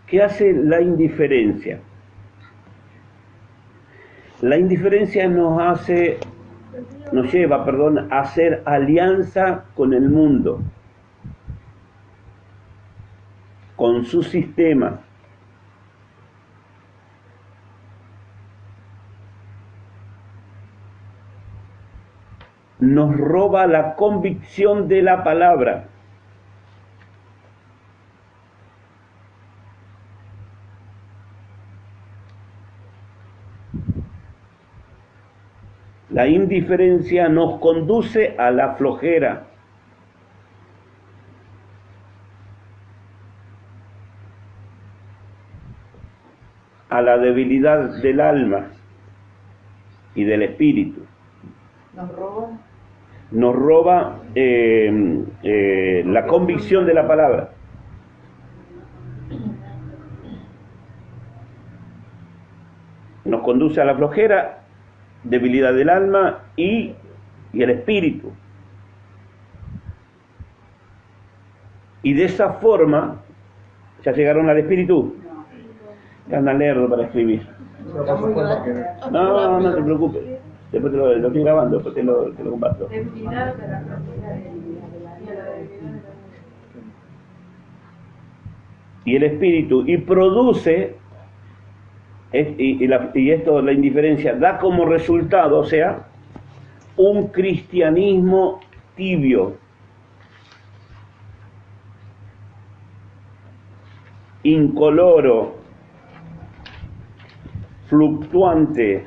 ¿Qué hace la indiferencia? La indiferencia nos lleva, a hacer alianza con el mundo, con su sistema. Nos roba la convicción de la palabra. La indiferencia nos conduce a la flojera, a la debilidad del alma y del espíritu. Nos roba la convicción de la palabra. Nos conduce a la flojera, debilidad del alma y el espíritu. Y de esa forma, ¿ya llegaron al espíritu? Ya andan lerdo para escribir. No te preocupes. Después lo estoy grabando, después te lo comparto. Y el espíritu, y produce, la indiferencia da como resultado, o sea, un cristianismo tibio, incoloro, fluctuante,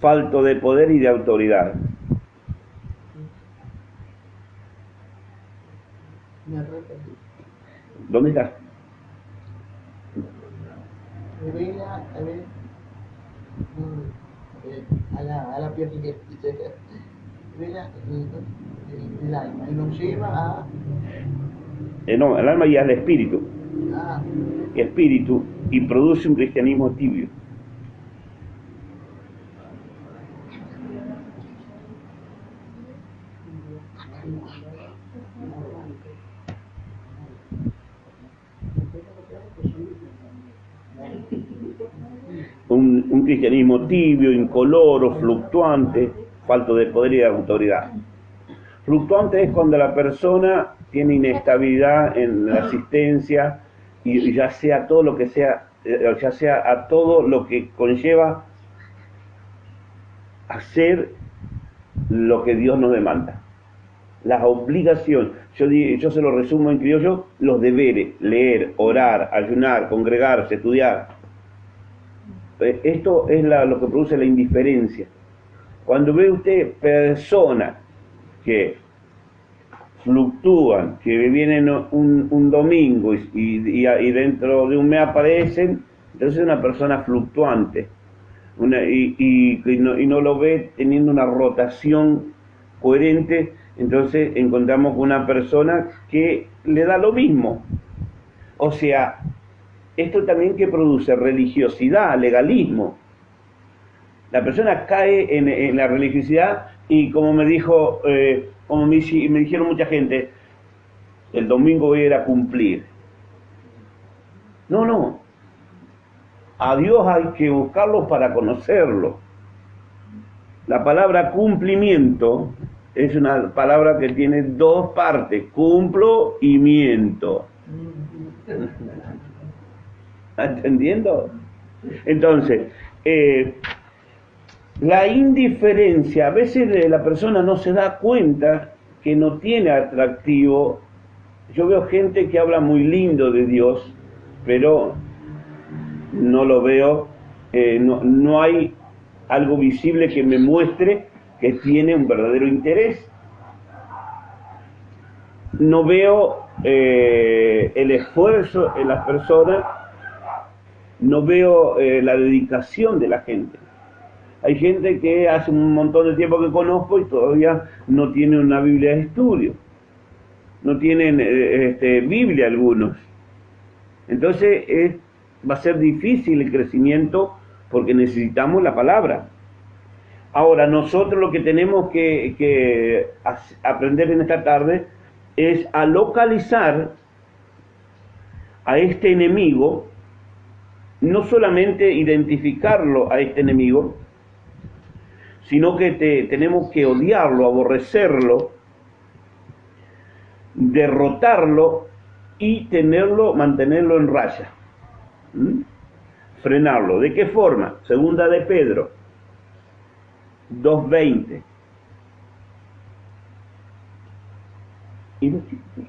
falto de poder y de autoridad. ¿Dónde estás? Revela, a la piel que revela el alma y nos lleva a... No, el alma y al espíritu. Espíritu, y produce un cristianismo tibio. Un cristianismo tibio, incoloro, fluctuante, falto de poder y de autoridad. Fluctuante es cuando la persona tiene inestabilidad en la asistencia y ya sea todo lo que sea, ya sea a todo lo que conlleva hacer lo que Dios nos demanda. Las obligaciones, yo se lo resumo en criollo, los deberes: leer, orar, ayunar, congregarse, estudiar. Esto es lo que produce la indiferencia. Cuando ve usted personas que fluctúan, que vienen un domingo y dentro de un mes aparecen, entonces es una persona fluctuante, y no lo ve teniendo una rotación coherente. Entonces encontramos una persona que le da lo mismo. O sea, esto también que produce religiosidad, legalismo. La persona cae en la religiosidad y como me dijo, como me dijeron mucha gente, el domingo voy a ir a cumplir. No. A Dios hay que buscarlo para conocerlo. La palabra cumplimiento es una palabra que tiene dos partes: cumplo y miento. ¿Entendiendo? Entonces, la indiferencia, a veces la persona no se da cuenta que no tiene atractivo. Yo veo gente que habla muy lindo de Dios, pero no lo veo, no hay algo visible que me muestre que tiene un verdadero interés. No veo el esfuerzo en las personas, no veo la dedicación de la gente. Hay gente que hace un montón de tiempo que conozco y todavía no tiene una Biblia de estudio, no tienen Biblia algunos. Entonces va a ser difícil el crecimiento porque necesitamos la palabra. Ahora, nosotros lo que tenemos que aprender en esta tarde es a localizar a este enemigo, no solamente identificarlo a este enemigo, sino que tenemos que odiarlo, aborrecerlo, derrotarlo y mantenerlo en raya. Frenarlo. ¿De qué forma? Segunda de Pedro 2:20. ¿Y los chicos?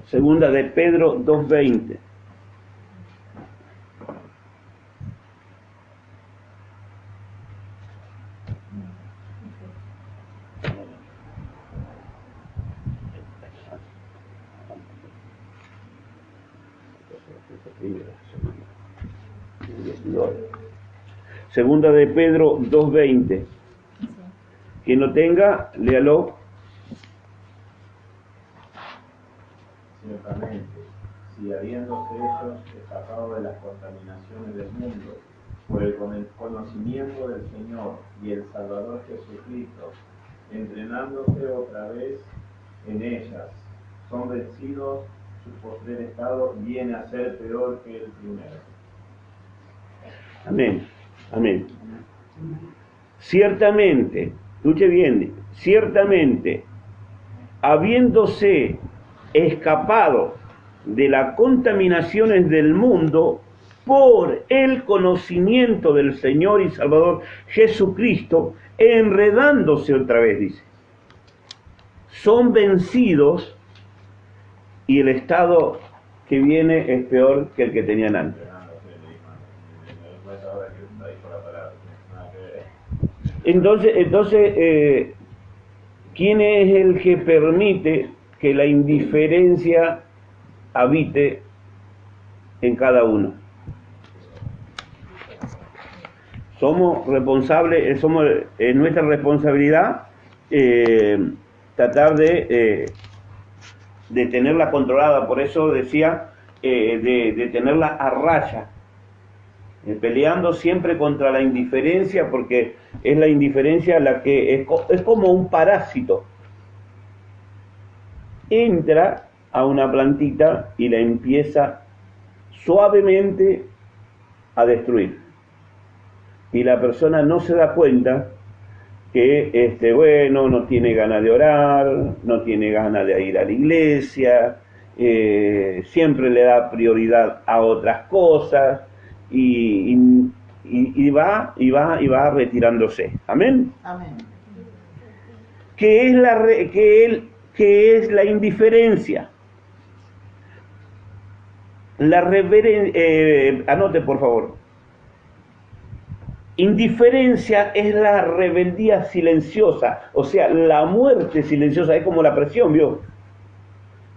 Segunda de Pedro 2:20. Segunda de Pedro 2:20. Quien lo tenga, léalo. Ciertamente, si habiéndose ellos escapado de las contaminaciones del mundo, por el conocimiento del Señor y el Salvador Jesucristo, entrenándose otra vez en ellas, son vencidos, su postrer estado viene a ser peor que el primero. Amén, amén. Ciertamente, escuche bien, ciertamente, habiéndose escapado de las contaminaciones del mundo por el conocimiento del Señor y Salvador Jesucristo, enredándose otra vez, dice. Son vencidos y el estado que viene es peor que el que tenían antes. Entonces, ¿quién es el que permite que la indiferencia habite en cada uno? Somos responsables, es nuestra responsabilidad tratar de tenerla controlada. Por eso decía de tenerla a raya, peleando siempre contra la indiferencia, porque es la indiferencia la que es como un parásito. Entra a una plantita y la empieza suavemente a destruir. Y la persona no se da cuenta que no tiene ganas de orar, no tiene ganas de ir a la iglesia, siempre le da prioridad a otras cosas y va retirándose. Amén. Amén. ¿Qué es la indiferencia? Anote por favor. Indiferencia es la rebeldía silenciosa, o sea, la muerte silenciosa. Es como la presión, ¿vio?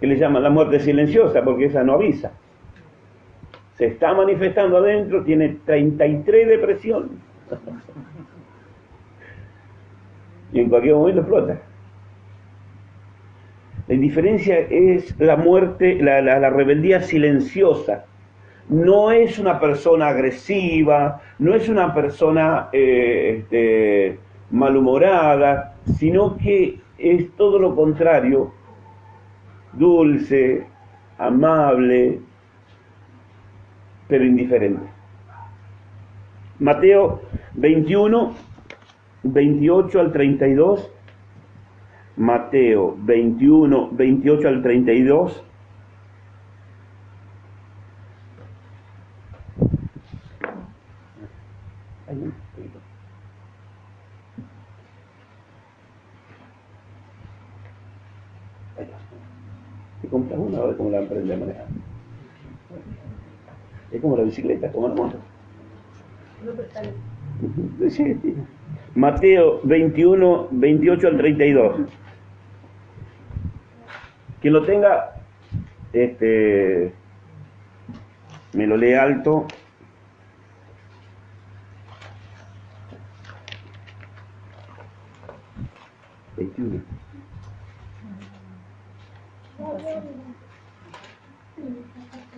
Que le llaman la muerte silenciosa, porque esa no avisa. Se está manifestando adentro, tiene 33 de presión. Y en cualquier momento explota. La indiferencia es la muerte, la rebeldía silenciosa. No es una persona agresiva, no es una persona malhumorada, sino que es todo lo contrario, dulce, amable, pero indiferente. Mateo 21, 28 al 32. Mateo 21, 28 al 32. Te compras una, a ver cómo la aprendes a manejar. Es como la bicicleta, como la moto. Sí. Mateo 21, 28 al 32. Quien lo tenga, me lo lee alto. 21.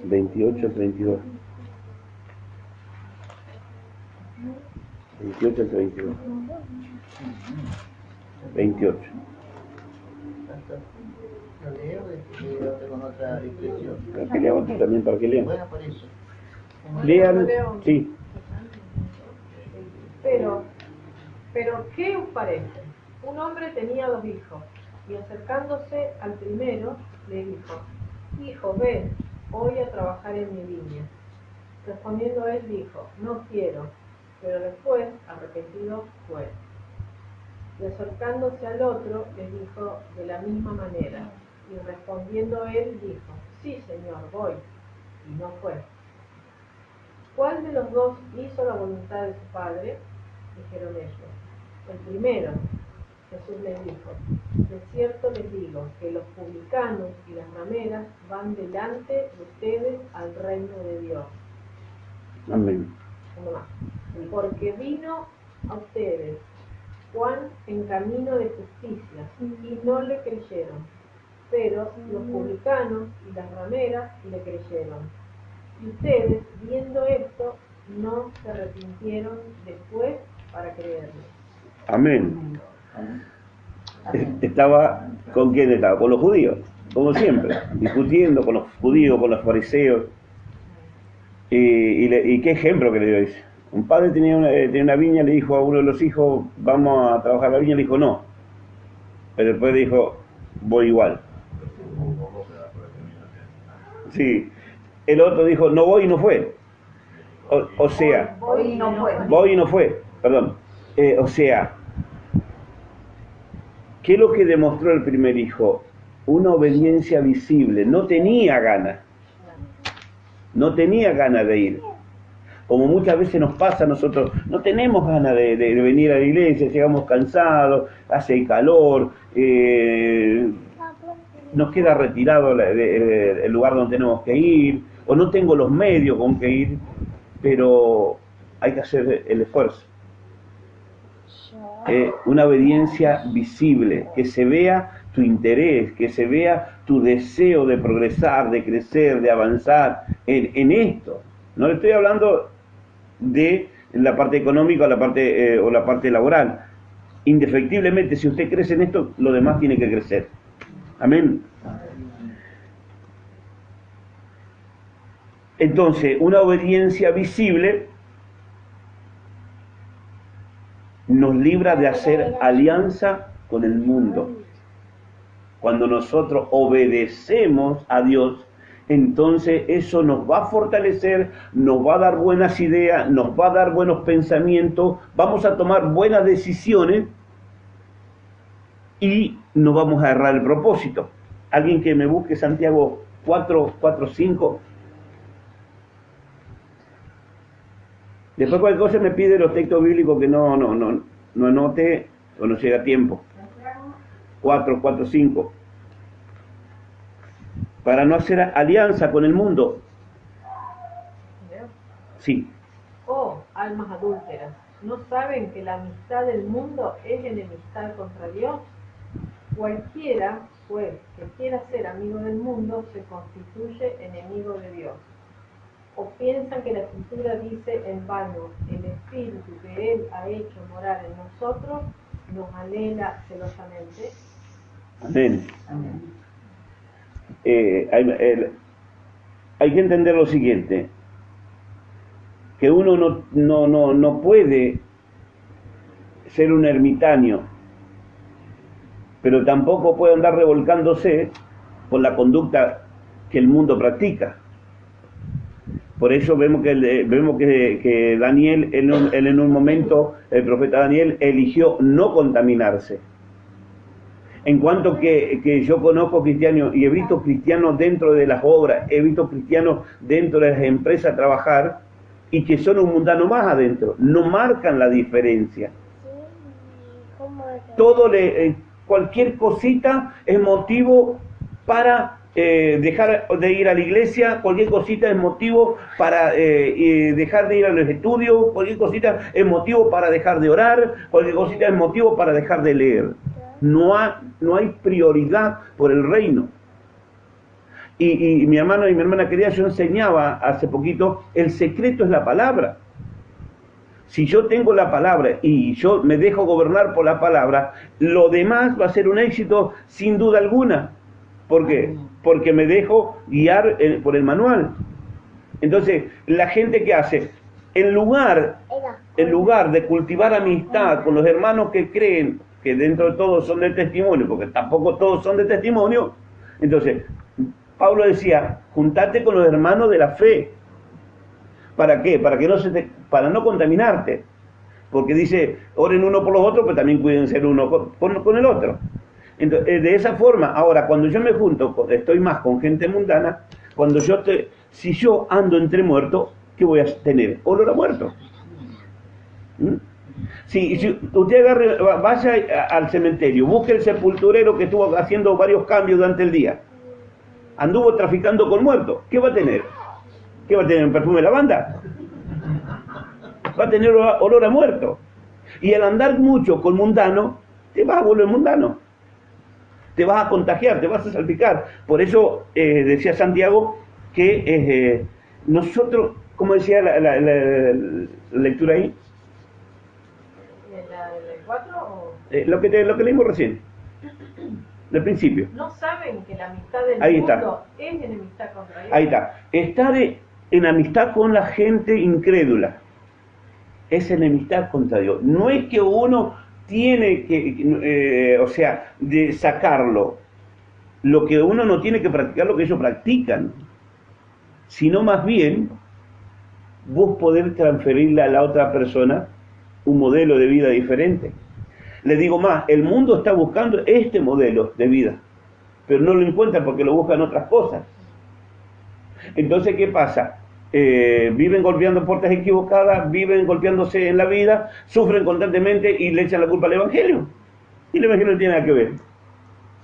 28 al 32. 28 al 32. 28. Lo leo y lo tengo en otra expresión. Para que lean otro también, para que lean. Bueno, por eso. Lean, sí. Pero, ¿qué os parece? Un hombre tenía 2 hijos, y acercándose al primero, le dijo: Hijo, ven hoy a trabajar en mi viña. Respondiendo él dijo: No quiero. Pero después, arrepentido, fue. Y acercándose al otro, le dijo de la misma manera. Y respondiendo él dijo: Sí, Señor, voy. Y no fue. ¿Cuál de los dos hizo la voluntad de su padre? Dijeron ellos: El primero. Jesús les dijo: De cierto les digo que los publicanos y las rameras van delante de ustedes al reino de Dios. Amén. Uno más. Porque vino a ustedes Juan en camino de justicia y no le creyeron, pero los publicanos y las rameras le creyeron. Y ustedes, viendo esto, no se arrepintieron después para creerle. Amén. Estaba, ¿con quién estaba? Con los judíos, como siempre, discutiendo con los judíos, con los fariseos. Y qué ejemplo que le dio ese. Un padre tenía una viña, le dijo a uno de los hijos: vamos a trabajar la viña, le dijo no. Pero después dijo: voy igual. Sí. El otro dijo: no voy y no fue. O sea, Voy y no fue. voy y no fue, perdón. O sea, ¿qué es lo que demostró el primer hijo? Una obediencia visible. No tenía ganas. No tenía ganas de ir. Como muchas veces nos pasa a nosotros, no tenemos ganas de venir a la iglesia, llegamos cansados, hace calor, nos queda retirado el lugar donde tenemos que ir, o no tengo los medios con que ir, pero hay que hacer el esfuerzo. Una obediencia visible, que se vea tu interés, que se vea tu deseo de progresar, de crecer, de avanzar en esto. No le estoy hablando de la parte económica o la parte laboral. Indefectiblemente, si usted crece en esto, lo demás tiene que crecer. Amén. Entonces, una obediencia visible nos libra de hacer alianza con el mundo. Cuando nosotros obedecemos a Dios, entonces eso nos va a fortalecer, nos va a dar buenas ideas, nos va a dar buenos pensamientos, vamos a tomar buenas decisiones y no vamos a errar el propósito. Alguien que me busque Santiago 4:5. Después cualquier cosa me pide los textos bíblicos que no anote o no llega a tiempo. 4:5. Para no hacer alianza con el mundo. Sí. Oh, almas adúlteras, ¿no saben que la amistad del mundo es enemistad contra Dios? Cualquiera, pues, que quiera ser amigo del mundo, se constituye enemigo de Dios. ¿O piensan que la Escritura dice en vano: el Espíritu que Él ha hecho morar en nosotros nos anhela celosamente? Amén. Hay que entender lo siguiente, que uno no puede ser un ermitaño, pero tampoco puede andar revolcándose por la conducta que el mundo practica. Por eso vemos que Daniel en un momento, el profeta Daniel eligió no contaminarse. En cuanto que yo conozco cristianos y he visto cristianos dentro de las obras, he visto cristianos dentro de las empresas trabajar y que son un mundano más adentro, no marcan la diferencia. Cualquier cosita es motivo para dejar de ir a la iglesia, cualquier cosita es motivo para dejar de ir a los estudios, cualquier cosita es motivo para dejar de orar, cualquier cosita es motivo para dejar de leer. No hay prioridad por el reino. Y mi hermano y mi hermana querida, yo enseñaba hace poquito, el secreto es la palabra. Si yo tengo la palabra y yo me dejo gobernar por la palabra, lo demás va a ser un éxito sin duda alguna. ¿Por qué? Porque me dejo guiar por el manual. Entonces, la gente que hace, en lugar de cultivar amistad con los hermanos que creen que dentro de todos son de testimonio, porque tampoco todos son de testimonio, entonces Pablo decía, juntate con los hermanos de la fe. ¿Para qué? Para no contaminarte. Porque dice, oren uno por los otros, pero también cuídense el uno con el otro. Entonces, de esa forma, ahora, cuando yo me junto, estoy más con gente mundana, si yo ando entre muertos, ¿qué voy a tener? Olor a muerto. ¿Mm? Si usted vaya al cementerio, busque el sepulturero que estuvo haciendo varios cambios durante el día, anduvo traficando con muertos, ¿qué va a tener? ¿Qué va a tener? ¿Un perfume de lavanda? Va a tener olor a muerto. Y al andar mucho con mundano, te vas a volver mundano. Te vas a contagiar, te vas a salpicar. Por eso decía Santiago que nosotros, como decía la lectura ahí, ¿La del 4 o...? lo que leímos recién, del principio. ¿No saben que la amistad del Ahí mundo está. es enemistad contra Dios? Ahí está. Estar en amistad con la gente incrédula es enemistad contra Dios. No es que uno tiene que, de sacarlo. Lo que uno no tiene que practicar lo que ellos practican, sino más bien vos poder transferirle a la otra persona un modelo de vida diferente. Le digo más, el mundo está buscando este modelo de vida, pero no lo encuentra porque lo buscan otras cosas. Entonces, ¿qué pasa? Viven golpeando puertas equivocadas, viven golpeándose en la vida, sufren constantemente y le echan la culpa al Evangelio. Y el Evangelio no tiene nada que ver.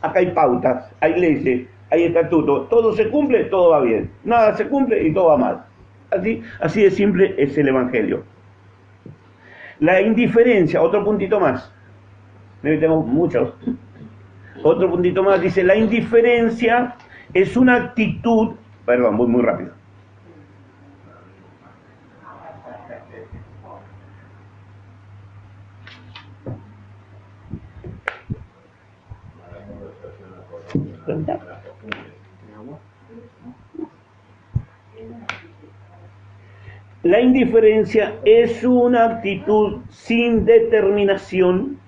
Acá hay pautas, hay leyes, hay estatutos, todo se cumple, todo va bien. Nada se cumple y todo va mal. Así de simple es el Evangelio. La indiferencia, otro puntito más. Tengo muchos. Otro puntito más, dice, la indiferencia es una actitud, perdón, voy muy rápido. La indiferencia es una actitud sin determinación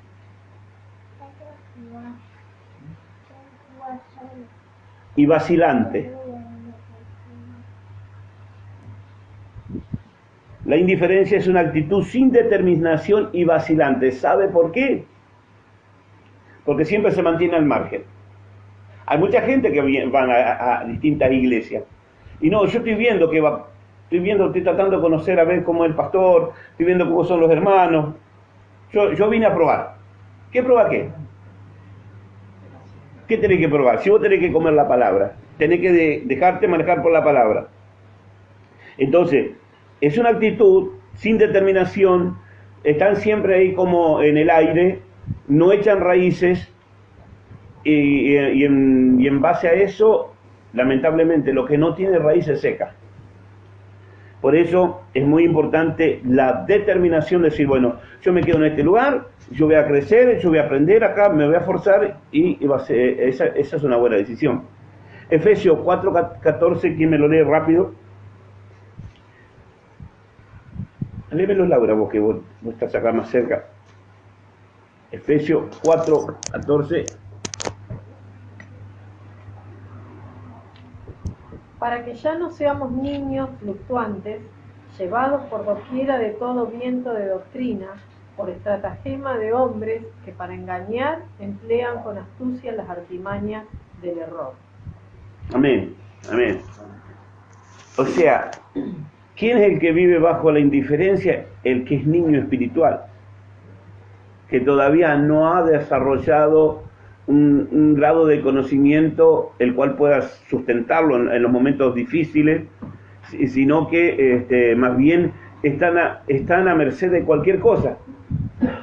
y vacilante. La indiferencia es una actitud sin determinación y vacilante. ¿Sabe por qué? Porque siempre se mantiene al margen. Hay mucha gente que van a distintas iglesias. Y no, yo estoy viendo estoy tratando de conocer a ver cómo es el pastor, estoy viendo cómo son los hermanos. Yo vine a probar. ¿Qué probar qué? ¿Qué tenés que probar? Si vos tenés que comer la palabra, tenés que dejarte manejar por la palabra. Entonces, es una actitud sin determinación, están siempre ahí como en el aire, no echan raíces, y en base a eso, lamentablemente, lo que no tiene raíces seca. Por eso es muy importante la determinación de decir, bueno, yo me quedo en este lugar, yo voy a crecer, yo voy a aprender acá, me voy a forzar y esa es una buena decisión. Efesios 4:14, ¿quién me lo lee rápido? Léemelo, Laura, vos que vos estás acá más cerca. Efesios 4:14. Para que ya no seamos niños fluctuantes, llevados por doquiera de todo viento de doctrina, por estratagema de hombres que para engañar emplean con astucia las artimañas del error. Amén, amén. O sea, ¿quién es el que vive bajo la indiferencia? El que es niño espiritual, que todavía no ha desarrollado un grado de conocimiento el cual pueda sustentarlo en los momentos difíciles, sino que más bien están a merced de cualquier cosa.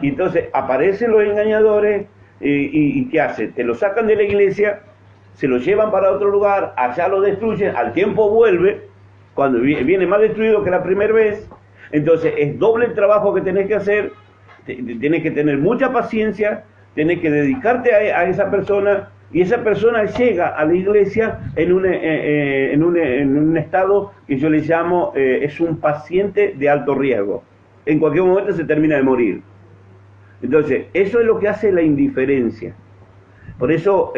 Y entonces aparecen los engañadores, ¿Y qué hace? Te lo sacan de la iglesia, se lo llevan para otro lugar, allá lo destruyen, al tiempo vuelve, cuando viene más destruido que la primera vez. Entonces es doble el trabajo que tenés que hacer, tenés que tener mucha paciencia, tenés que dedicarte a esa persona, y esa persona llega a la iglesia en un estado que yo le llamo, es un paciente de alto riesgo. En cualquier momento se termina de morir. Entonces, eso es lo que hace la indiferencia. Por eso,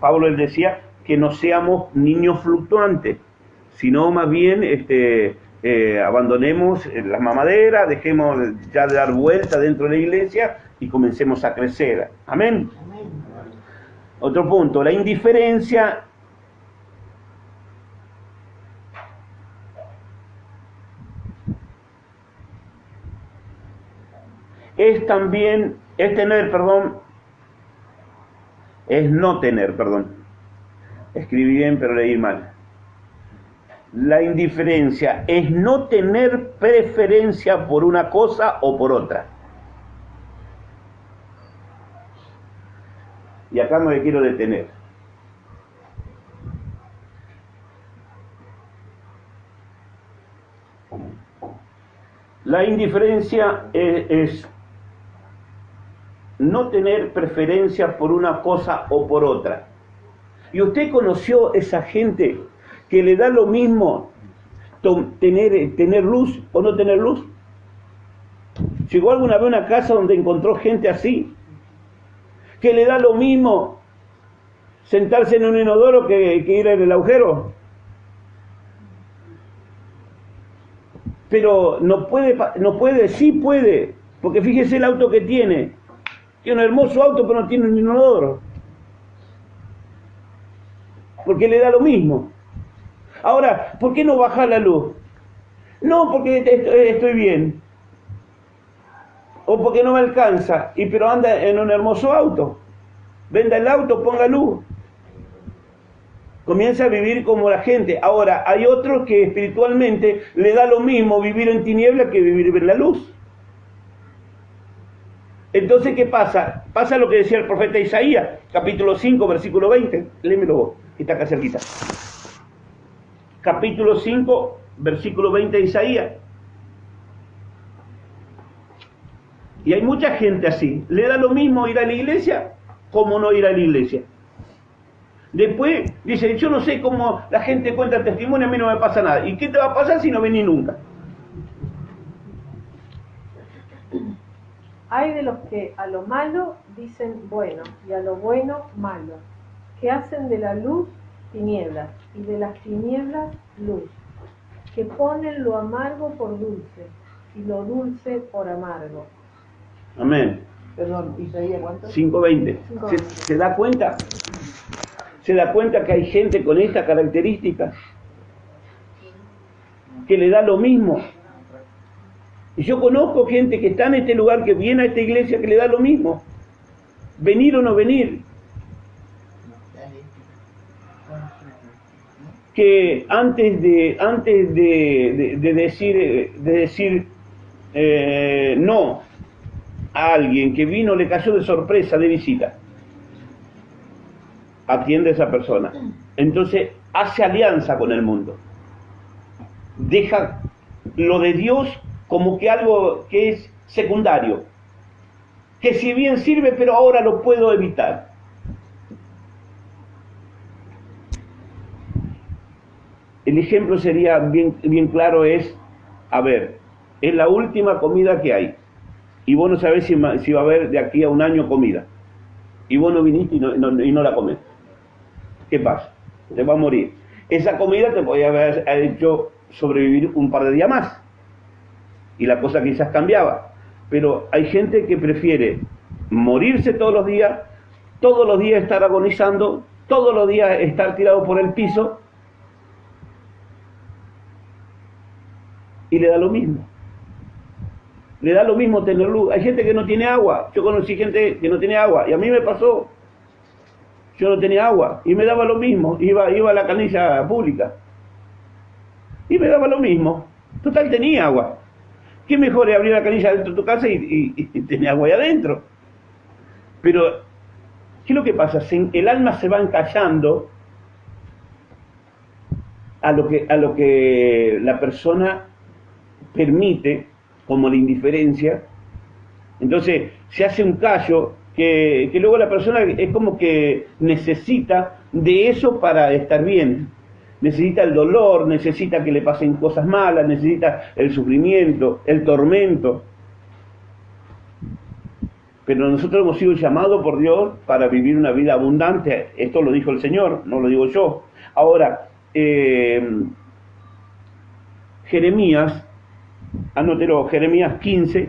Pablo él decía que no seamos niños fluctuantes, sino más bien abandonemos las mamaderas, dejemos ya de dar vuelta dentro de la iglesia y comencemos a crecer. Amén. Amén. Otro punto, la indiferencia es también, es no tener, escribí bien pero leí mal. La indiferencia es no tener preferencia por una cosa o por otra. Y acá me quiero detener. La indiferencia es no tener preferencia por una cosa o por otra. ¿Y usted conoció esa gente que le da lo mismo tener luz o no tener luz? ¿Llegó alguna vez a una casa donde encontró gente así? Que le da lo mismo sentarse en un inodoro que ir en el agujero. Pero no puede, sí puede, porque fíjese el auto que tiene. Tiene un hermoso auto, pero no tiene un inodoro. Porque le da lo mismo. Ahora, ¿por qué no baja la luz? No, porque estoy bien. O porque no me alcanza, pero anda en un hermoso auto. Venda el auto, ponga luz. Comienza a vivir como la gente. Ahora, hay otros que espiritualmente le da lo mismo vivir en tinieblas que vivir en la luz. Entonces, ¿qué pasa? Pasa lo que decía el profeta Isaías, capítulo 5, versículo 20. Léemelo vos, que está acá cerquita. Capítulo 5, versículo 20 de Isaías. Y hay mucha gente así. Le da lo mismo ir a la iglesia como no ir a la iglesia. Después dice, yo no sé cómo la gente cuenta testimonio, a mí no me pasa nada. ¿Y qué te va a pasar si no venís nunca? Hay de los que a lo malo dicen bueno y a lo bueno malo, que hacen de la luz tinieblas y de las tinieblas luz, que ponen lo amargo por dulce y lo dulce por amargo. Amén. Perdón, Isaías, ¿cuánto? 5:20. ¿Se da cuenta? ¿Se da cuenta que hay gente con esta característica? Que le da lo mismo. Y yo conozco gente que está en este lugar, que viene a esta iglesia, que le da lo mismo. Venir o no venir. Que antes de decir no a alguien que vino, le cayó de sorpresa de visita, atiende a esa persona. Entonces hace alianza con el mundo. Deja lo de Dios como que algo que es secundario, que si bien sirve, pero ahora lo puedo evitar. El ejemplo sería bien claro, es, a ver, es la última comida que hay, y vos no sabés si va a haber de aquí a un año comida, y vos no viniste y no la comés. ¿Qué pasa? Te va a morir. Esa comida te podía haber hecho sobrevivir un par de días más, y la cosa quizás cambiaba. Pero hay gente que prefiere morirse todos los días estar agonizando, todos los días estar tirado por el piso, y le da lo mismo. Le da lo mismo tener luz. Hay gente que no tiene agua. Yo conocí gente que no tiene agua, y a mí me pasó. Yo no tenía agua y me daba lo mismo. Iba a la canilla pública y me daba lo mismo. Total, tenía agua. ¿Qué mejor es abrir la canilla dentro de tu casa y tener agua ahí adentro? Pero, ¿qué es lo que pasa? El alma se va encallando a lo que la persona permite, como la indiferencia. Entonces se hace un callo que luego la persona es como que necesita de eso para estar bien. Necesita el dolor, necesita que le pasen cosas malas, necesita el sufrimiento, el tormento. Pero nosotros hemos sido llamados por Dios para vivir una vida abundante. Esto lo dijo el Señor, no lo digo yo. Ahora, Jeremías, anótelo, Jeremías 15,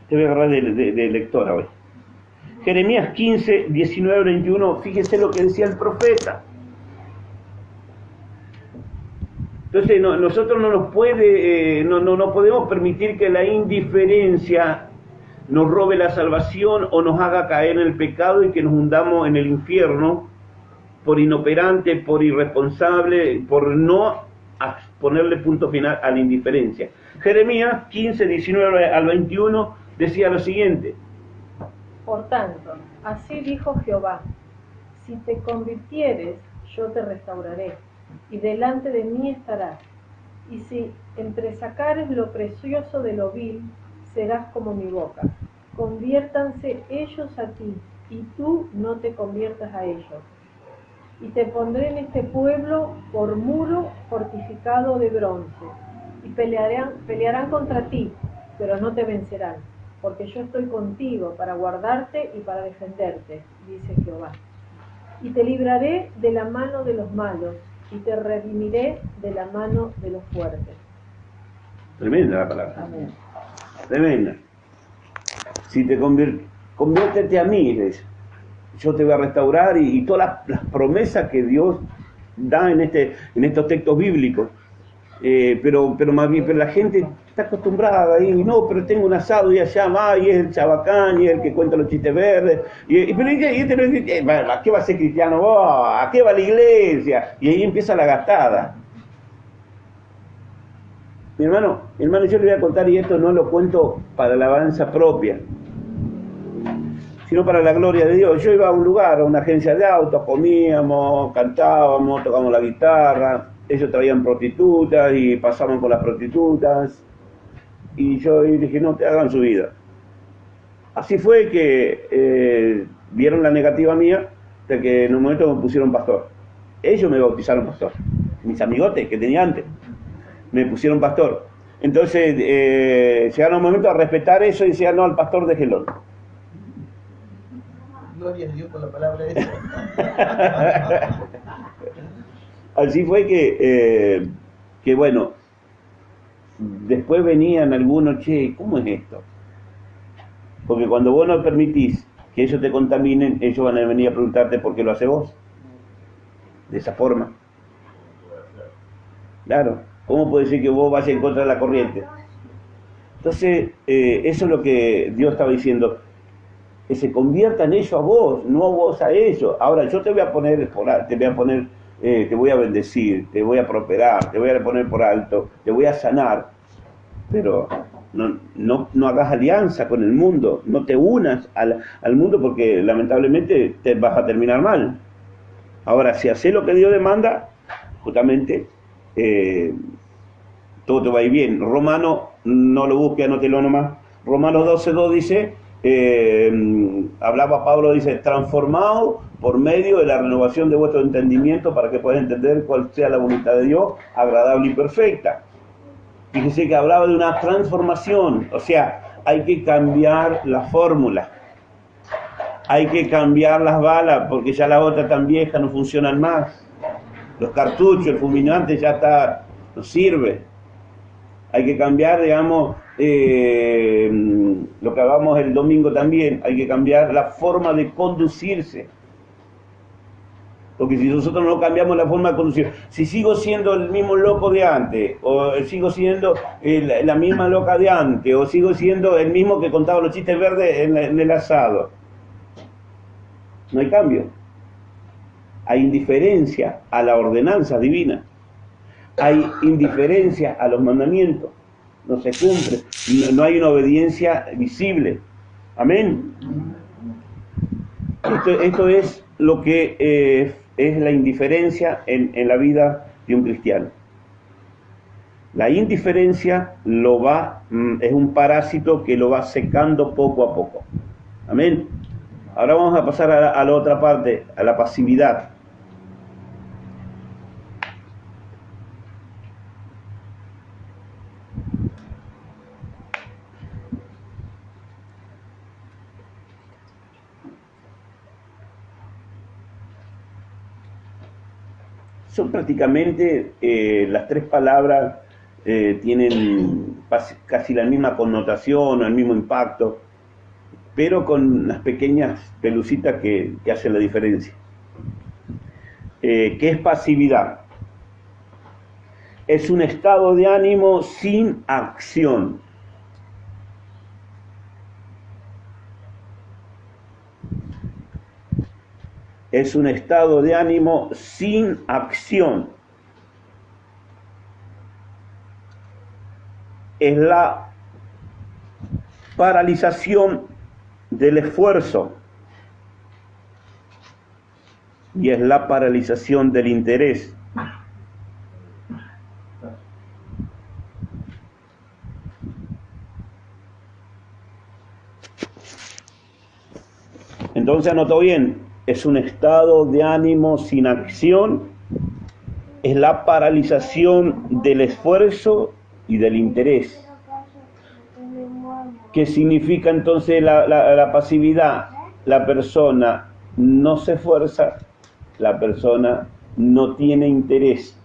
te voy a agarrar de lectora hoy. Jeremías 15, 19, 21, fíjese lo que decía el profeta. Entonces nosotros no nos puede, no podemos permitir que la indiferencia nos robe la salvación o nos haga caer en el pecado y que nos hundamos en el infierno por inoperante, por irresponsable, por no ponerle punto final a la indiferencia. Jeremías 15, 19 al 21 decía lo siguiente: Por tanto, así dijo Jehová, si te convirtieres, yo te restauraré, y delante de mí estarás. Y si entresacares lo precioso de lo vil, serás como mi boca. Conviértanse ellos a ti, y tú no te conviertas a ellos. Y te pondré en este pueblo por muro fortificado de bronce, y pelearán contra ti, pero no te vencerán, porque yo estoy contigo para guardarte y para defenderte, dice Jehová. Y te libraré de la mano de los malos, y te redimiré de la mano de los fuertes. Tremenda la palabra. Amén. Tremenda. Si te conviértete a mí, yo te voy a restaurar, y todas las promesas que Dios da en estos textos bíblicos. Pero más bien, pero la gente está acostumbrada ahí, no, pero tengo un asado y allá va, y es el chabacán, y es el que cuenta los chistes verdes, pero este no es, ¿a qué va a ser cristiano vos? ¿A qué va la iglesia? Y ahí empieza la gastada. Mi hermano, yo le voy a contar, y esto no lo cuento para la alabanza propia, sino para la gloria de Dios. Yo iba a un lugar, a una agencia de autos, comíamos, cantábamos, tocábamos la guitarra, ellos traían prostitutas y pasaban con las prostitutas, y yo dije, no, te hagan su vida. Así fue que vieron la negativa mía, de que en un momento me pusieron pastor. Ellos me bautizaron pastor, mis amigotes que tenía antes me pusieron pastor. Entonces llegaron un momento a respetar eso y decían, no, al pastor déjelo. Gloria a Dios por la palabra esa. Así fue que bueno, después venían algunos, che, ¿cómo es esto? Porque cuando vos no permitís que ellos te contaminen, ellos van a venir a preguntarte por qué lo hace vos. De esa forma. Claro, ¿cómo puede ser que vos vayas en contra de la corriente? Entonces, eso es lo que Dios estaba diciendo. Que se conviertan ellos a vos, no vos a ellos. Ahora yo te voy a poner te voy a bendecir, te voy a prosperar, te voy a poner por alto, te voy a sanar, pero no hagas alianza con el mundo, no te unas al mundo, porque lamentablemente te vas a terminar mal. Ahora, si haces lo que Dios demanda, justamente todo te va a ir bien. Romano, no lo busques, anótelo nomás. Romanos 12:2 dice, hablaba Pablo, dice, transformado por medio de la renovación de vuestro entendimiento para que puedas entender cuál sea la voluntad de Dios, agradable y perfecta. Fíjese que hablaba de una transformación, o sea, hay que cambiar la fórmula, hay que cambiar las balas, porque ya las otras tan viejas no funcionan más. Los cartuchos, el fulminante ya está, no sirve. Hay que cambiar, digamos, lo que hablamos el domingo también, hay que cambiar la forma de conducirse. Porque si nosotros no cambiamos la forma de conducir, si sigo siendo el mismo loco de antes, o sigo siendo la misma loca de antes, o sigo siendo el mismo que contaba los chistes verdes en el asado, no hay cambio. Hay indiferencia a la ordenanza divina. Hay indiferencia a los mandamientos. No se cumple. No hay una obediencia visible. Amén. Esto es lo que es la indiferencia en la vida de un cristiano. La indiferencia es un parásito que lo va secando poco a poco. Amén. Ahora vamos a pasar a la otra parte, a la pasividad. Son prácticamente las tres palabras tienen casi la misma connotación o el mismo impacto, pero con unas pequeñas pelucitas que hacen la diferencia. ¿Qué es pasividad? Es un estado de ánimo sin acción. Es un estado de ánimo sin acción. Es la paralización del esfuerzo y es la paralización del interés. Entonces anotó bien, es un estado de ánimo sin acción, es la paralización del esfuerzo y del interés. ¿Qué significa entonces la pasividad? La persona no se esfuerza, la persona no tiene interés.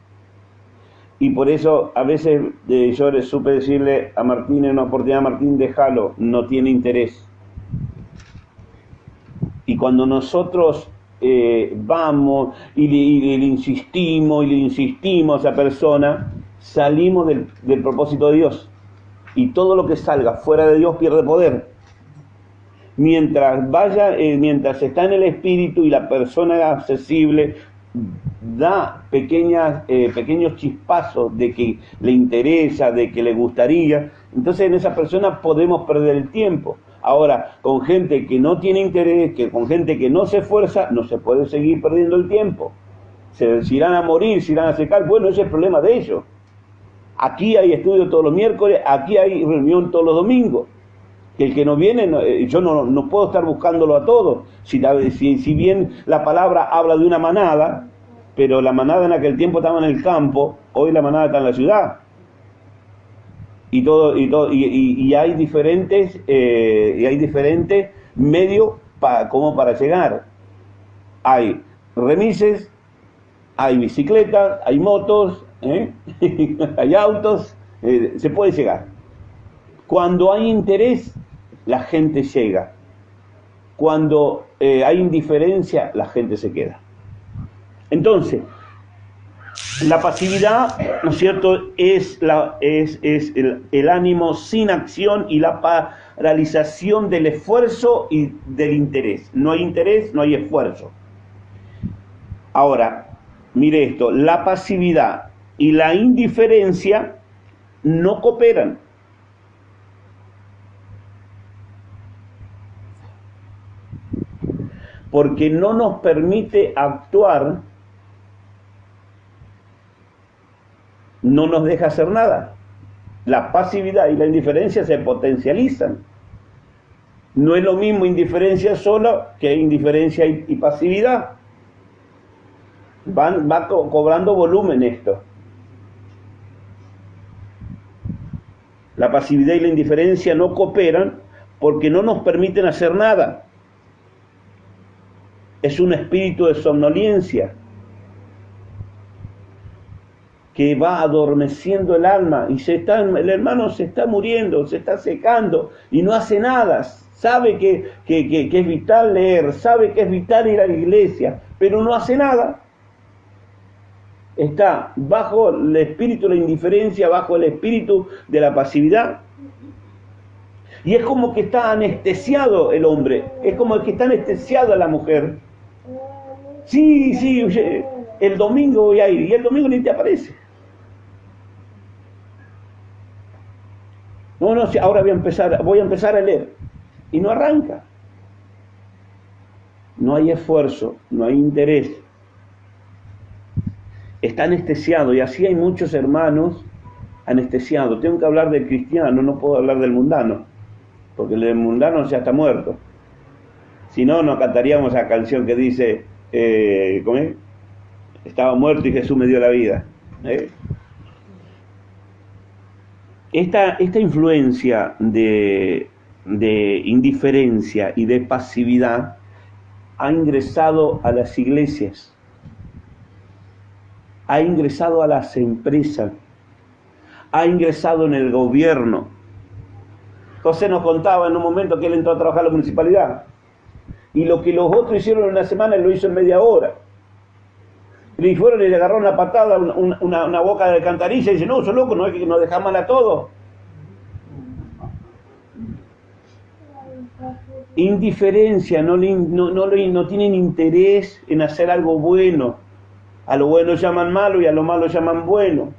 Y por eso a veces yo le supe decirle a Martín en una oportunidad, Martín, déjalo, no tiene interés. Y cuando nosotros vamos y le insistimos a esa persona, salimos del propósito de Dios. Y todo lo que salga fuera de Dios pierde poder. Mientras está en el espíritu y la persona es accesible, da pequeños chispazos de que le interesa, de que le gustaría, entonces en esa persona podemos perder el tiempo. Ahora, con gente que no tiene interés, con gente que no se esfuerza, no se puede seguir perdiendo el tiempo. Se irán a morir, se irán a secar, bueno, ese es el problema de ellos. Aquí hay estudio todos los miércoles, aquí hay reunión todos los domingos. El que no viene, yo no puedo estar buscándolo a todos. Si bien la palabra habla de una manada, pero la manada en aquel tiempo estaba en el campo, hoy la manada está en la ciudad. Y hay diferentes medios como para llegar. Hay remises, hay bicicletas, hay motos, hay autos, se puede llegar. Cuando hay interés, la gente llega. Cuando hay indiferencia, la gente se queda. Entonces, la pasividad, ¿no es cierto?, es el ánimo sin acción y la paralización del esfuerzo y del interés. No hay interés, no hay esfuerzo. Ahora, mire esto, la pasividad y la indiferencia no cooperan. Porque no nos permite actuar, no nos deja hacer nada. La pasividad y la indiferencia se potencializan. No es lo mismo indiferencia sola que indiferencia y pasividad. Va cobrando volumen esto. La pasividad y la indiferencia no cooperan porque no nos permiten hacer nada. Es un espíritu de somnolencia que va adormeciendo el alma y el hermano se está muriendo, se está secando y no hace nada. Sabe que es vital leer, sabe que es vital ir a la iglesia, pero no hace nada. Está bajo el espíritu de la indiferencia, bajo el espíritu de la pasividad. Y es como que está anestesiado el hombre, es como que está anestesiada la mujer. Sí, el domingo voy a ir, y el domingo ni te aparece. No, ahora voy a empezar a leer. Y no arranca. no hay esfuerzo, no hay interés. Está anestesiado, y así hay muchos hermanos anestesiados. Tengo que hablar del cristiano, no puedo hablar del mundano, porque el del mundano ya está muerto. Si no, no cantaríamos la canción que dice, ¿cómo es? Estaba muerto y Jesús me dio la vida. Esta influencia de indiferencia y de pasividad ha ingresado a las iglesias, ha ingresado a las empresas, ha ingresado en el gobierno. José nos contaba en un momento que él entró a trabajar a la municipalidad, y lo que los otros hicieron en una semana, él lo hizo en media hora. Le fueron y le agarraron una patada, una boca de alcantarilla, y dice, no, sos loco, no es que nos dejan mal a todos. Indiferencia, no tienen interés en hacer algo bueno. A lo bueno llaman malo y a lo malo llaman bueno.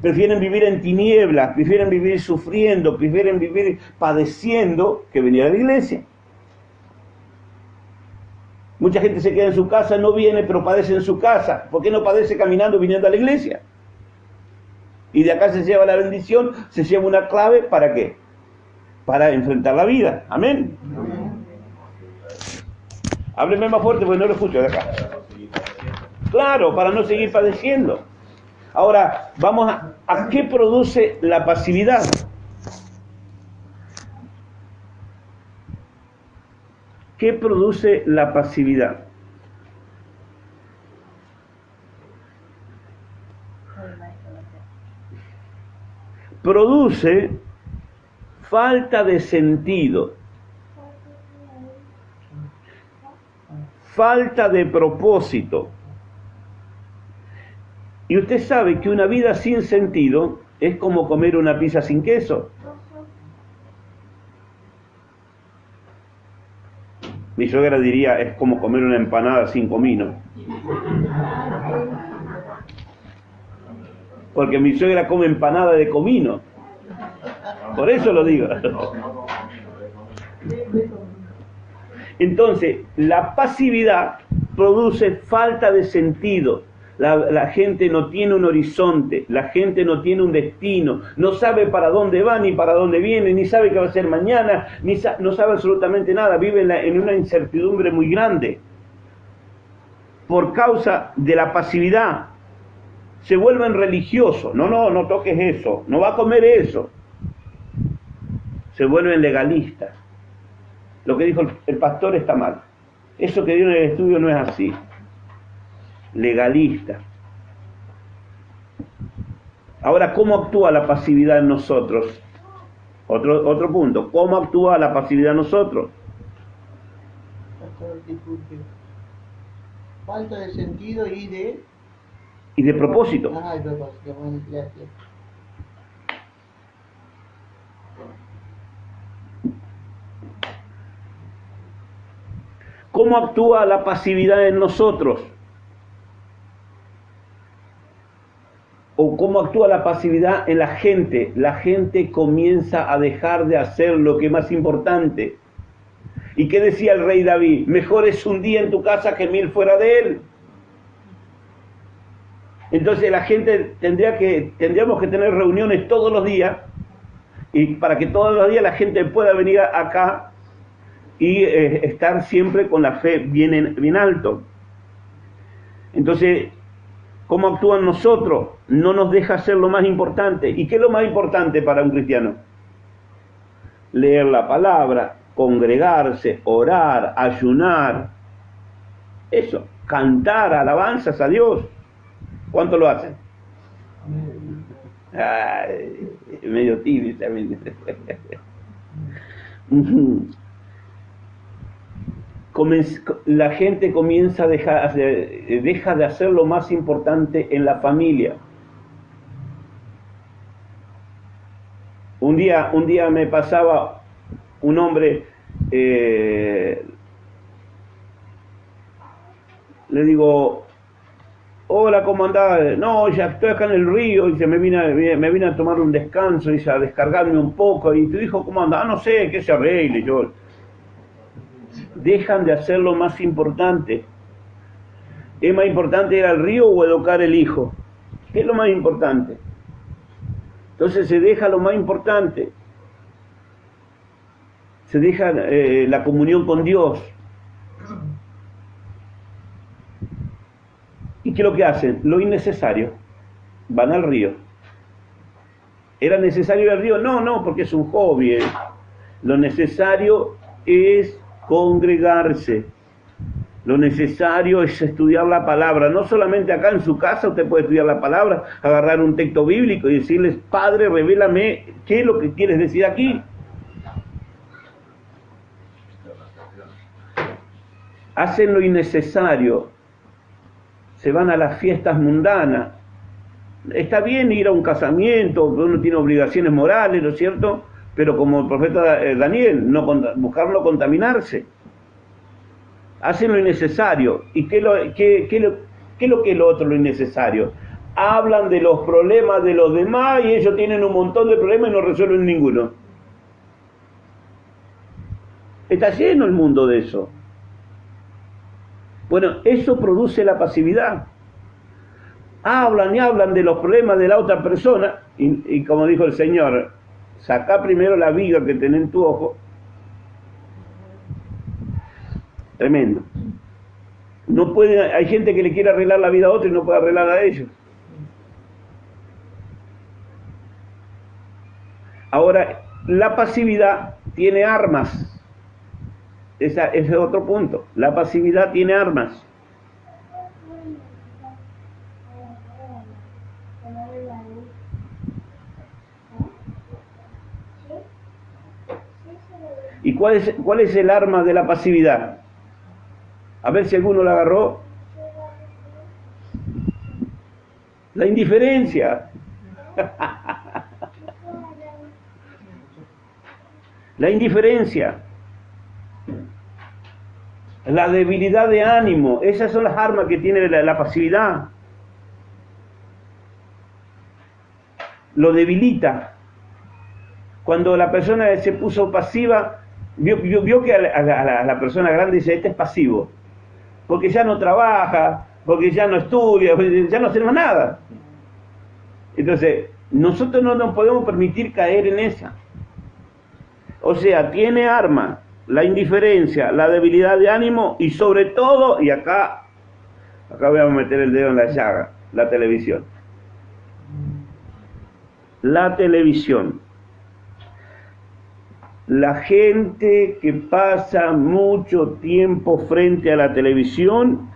Prefieren vivir en tinieblas, prefieren vivir sufriendo, prefieren vivir padeciendo que venir a la iglesia. Mucha gente se queda en su casa, no viene, pero padece en su casa. ¿Por qué no padece caminando viniendo a la iglesia? Y de acá se lleva la bendición, se lleva una clave, ¿para qué? Para enfrentar la vida. Amén. Hábleme más fuerte porque no lo escucho de acá. Claro, para no seguir padeciendo. Ahora, vamos a qué produce la pasividad. ¿Qué produce la pasividad? Produce falta de sentido, falta de propósito. Y usted sabe que una vida sin sentido es como comer una pizza sin queso. Mi suegra diría, es como comer una empanada sin comino. Porque mi suegra come empanada de comino. Por eso lo digo. Entonces, la pasividad produce falta de sentido. La gente no tiene un horizonte, la gente no tiene un destino, no sabe para dónde va, ni para dónde viene, ni sabe qué va a ser mañana, no sabe absolutamente nada, vive en una incertidumbre muy grande. Por causa de la pasividad, se vuelven religiosos. No toques eso, no va a comer eso. Se vuelven legalistas. Lo que dijo el pastor está mal. Eso que dio en el estudio no es así. Legalista. Ahora, ¿cómo actúa la pasividad en nosotros? Otro punto. ¿Cómo actúa la pasividad en nosotros? Falta de sentido y de propósito. De propósito. Bueno, gracias. ¿Cómo actúa la pasividad en nosotros? ¿O cómo actúa la pasividad en la gente? La gente comienza a dejar de hacer lo que es más importante. ¿Y qué decía el rey David? Mejor es un día en tu casa que 1000 fuera de él. Entonces la gente tendríamos que tener reuniones todos los días, y para que todos los días la gente pueda venir acá y estar siempre con la fe bien alto. Entonces, ¿cómo actúan nosotros? No nos deja hacer lo más importante. ¿Y qué es lo más importante para un cristiano? Leer la palabra, congregarse, orar, ayunar. Eso, cantar alabanzas a Dios. ¿Cuánto lo hacen? Ay, medio tibio también. La gente comienza a deja de hacer lo más importante en la familia. Un día me pasaba un hombre, le digo, hola, ¿cómo andás? No, ya estoy acá en el río, y me vine a tomar un descanso, y a descargarme un poco. Y tu hijo, ¿cómo anda? No sé, que se arregle. Yo, dejan de hacer lo más importante. ¿Es más importante ir al río o educar el hijo? ¿Qué es lo más importante? Entonces se deja lo más importante. Se deja la comunión con Dios. ¿Y qué es lo que hacen? Lo innecesario. Van al río. ¿Era necesario ir al río? No, porque es un hobby. Lo necesario es congregarse. Lo necesario es estudiar la palabra. No solamente acá en su casa usted puede estudiar la palabra, agarrar un texto bíblico y decirles, Padre, revélame qué es lo que quieres decir aquí. Hacen lo innecesario. Se van a las fiestas mundanas. Está bien ir a un casamiento, uno tiene obligaciones morales, ¿no es cierto? Pero como el profeta Daniel, buscar no contaminarse. Hacen lo innecesario. ¿Y qué es lo que es lo otro, lo innecesario? Hablan de los problemas de los demás y ellos tienen un montón de problemas y no resuelven ninguno. Está lleno el mundo de eso. Bueno, eso produce la pasividad. Hablan y hablan de los problemas de la otra persona y como dijo el Señor, saca primero la viga que tenés en tu ojo. Tremendo. No puede, hay gente que le quiere arreglar la vida a otro y no puede arreglarla a ellos. Ahora, la pasividad tiene armas. Ese es otro punto. La pasividad tiene armas. ¿Y cuál es el arma de la pasividad? A ver si alguno la agarró. La indiferencia. La indiferencia. La debilidad de ánimo. Esas son las armas que tiene la pasividad. Lo debilita. Cuando la persona se puso pasiva, vio que a la persona grande dice, este es pasivo. Porque ya no trabaja, porque ya no estudia, ya no hace más nada. Entonces, nosotros no nos podemos permitir caer en esa. O sea, tiene arma, la indiferencia, la debilidad de ánimo y sobre todo, y acá voy a meter el dedo en la llaga, la televisión. La televisión. La gente que pasa mucho tiempo frente a la televisión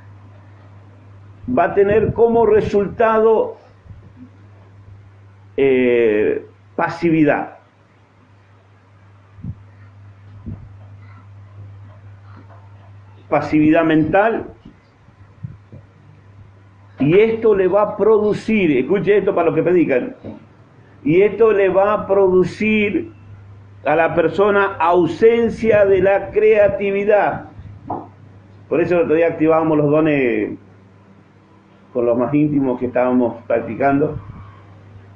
va a tener como resultado pasividad. Pasividad mental. Y esto le va a producir, escuche esto para los que predican, y esto le va a producir a la persona ausencia de la creatividad. Por eso el otro día activábamos los dones con los más íntimos que estábamos practicando,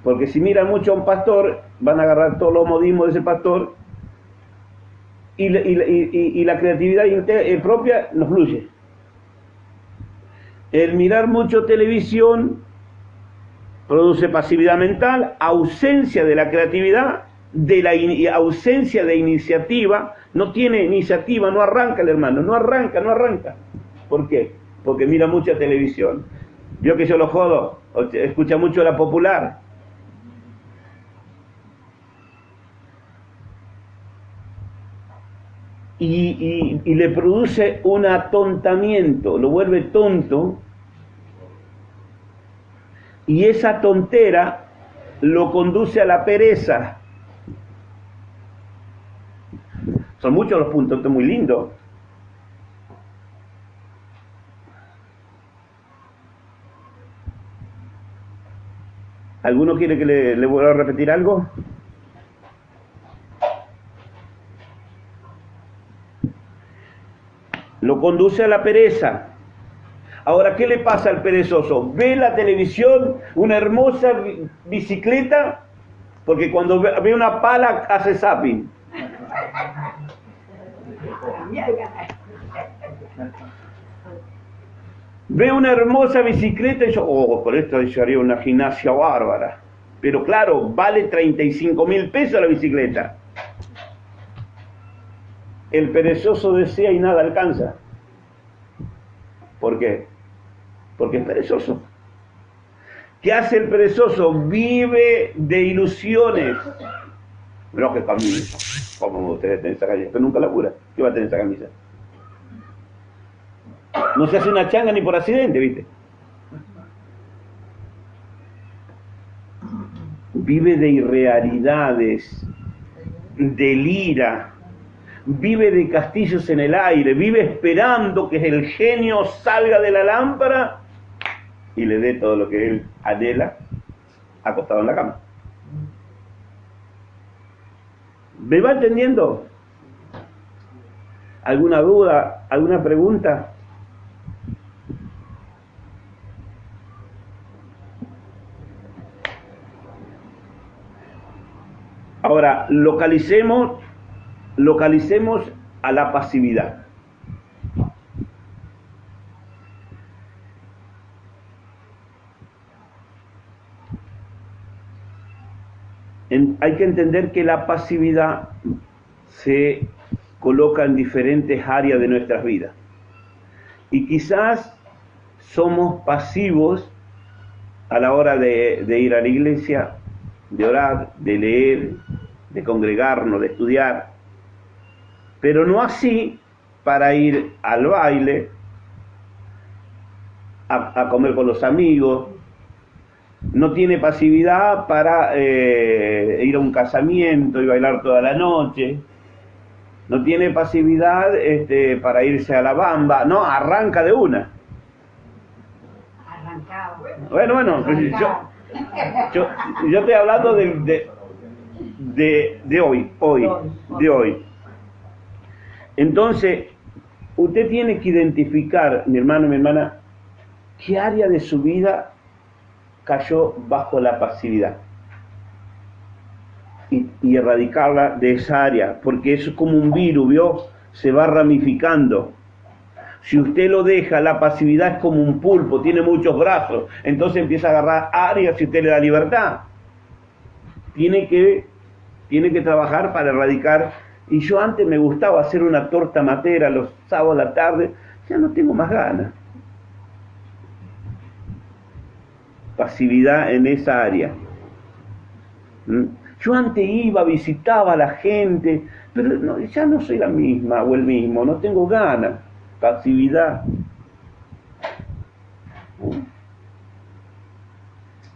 porque si miran mucho a un pastor, van a agarrar todos los modismos de ese pastor y la creatividad propia nos fluye. El mirar mucho televisión produce pasividad mental, ausencia de la creatividad, ausencia de iniciativa. No tiene iniciativa, no arranca el hermano, no arranca. ¿Por qué? Porque mira mucha televisión. Yo que yo lo jodo, escucha mucho la popular. Y le produce un atontamiento, lo vuelve tonto, y esa tontera lo conduce a la pereza. Son muchos los puntos, esto es muy lindo. ¿Alguno quiere que le vuelva a repetir algo? Lo conduce a la pereza. Ahora, ¿qué le pasa al perezoso? Ve la televisión, una hermosa bicicleta, porque cuando ve una pala hace zapping. Ve una hermosa bicicleta y yo, oh, por esto yo haría una gimnasia bárbara. Pero claro, vale 35.000 pesos la bicicleta. El perezoso desea y nada alcanza. ¿Por qué? Porque es perezoso. ¿Qué hace el perezoso? Vive de ilusiones. No, que camisa. ¿Cómo ustedes tienen esa camisa? Esto nunca labura. ¿Qué va a tener esa camisa? No se hace una changa ni por accidente, ¿viste? Vive de irrealidades, delira, vive de castillos en el aire, vive esperando que el genio salga de la lámpara y le dé todo lo que él anhela acostado en la cama. ¿Me va entendiendo? ¿Alguna duda? ¿Alguna pregunta? Ahora, localicemos a la pasividad. Hay que entender que la pasividad se coloca en diferentes áreas de nuestras vidas. Y quizás somos pasivos a la hora de ir a la iglesia, de orar, de leer, de congregarnos, de estudiar, pero no así para ir al baile, a comer con los amigos. No tiene pasividad para ir a un casamiento y bailar toda la noche. No tiene pasividad para irse a la bamba. No, arranca de una. Arrancaba. Bueno, yo estoy hablando de hoy. Entonces, usted tiene que identificar, mi hermano y mi hermana, qué área de su vida cayó bajo la pasividad y erradicarla de esa área, porque eso es como un virus, ¿vio? Se va ramificando. Si usted lo deja, la pasividad es como un pulpo, tiene muchos brazos, entonces empieza a agarrar áreas si usted le da libertad. Tiene que trabajar para erradicar. Y yo antes me gustaba hacer una torta matera los sábados a la tarde, ya no tengo más ganas. Pasividad en esa área. Yo antes iba, visitaba a la gente, pero no, ya no soy la misma o el mismo, no tengo ganas. Pasividad.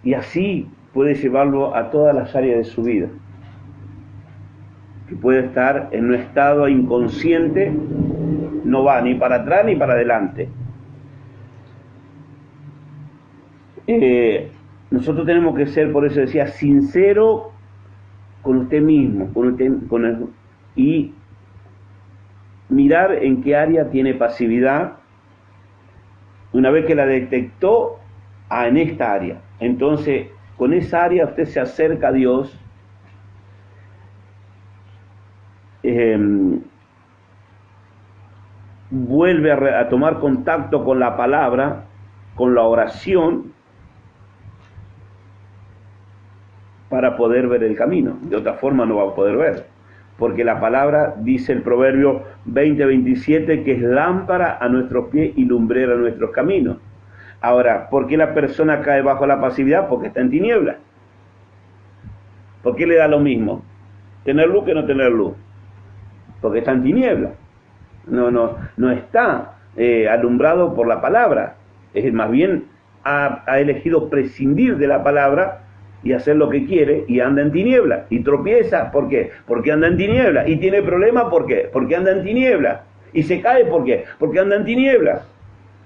Y así puede llevarlo a todas las áreas de su vida. Que puede estar en un estado inconsciente, no va ni para atrás ni para adelante. Nosotros tenemos que ser, por eso decía, sincero con usted mismo, y mirar en qué área tiene pasividad. Una vez que la detectó, en esta área, entonces con esa área usted se acerca a Dios, vuelve a tomar contacto con la palabra, con la oración, para poder ver el camino. De otra forma no va a poder ver, porque la palabra, dice el Proverbio 20:27, que es lámpara a nuestros pies y lumbrera a nuestros caminos. Ahora, ¿por qué la persona cae bajo la pasividad? Porque está en tiniebla. ¿Por qué le da lo mismo tener luz que no tener luz? Porque está en tiniebla. No está alumbrado por la palabra. Es más bien ha elegido prescindir de la palabra y hacer lo que quiere, y anda en tiniebla, y tropieza. ¿Por qué? Porque anda en tiniebla. Y tiene problemas, ¿por qué? Porque anda en tiniebla. Y se cae, ¿por qué? Porque anda en tiniebla.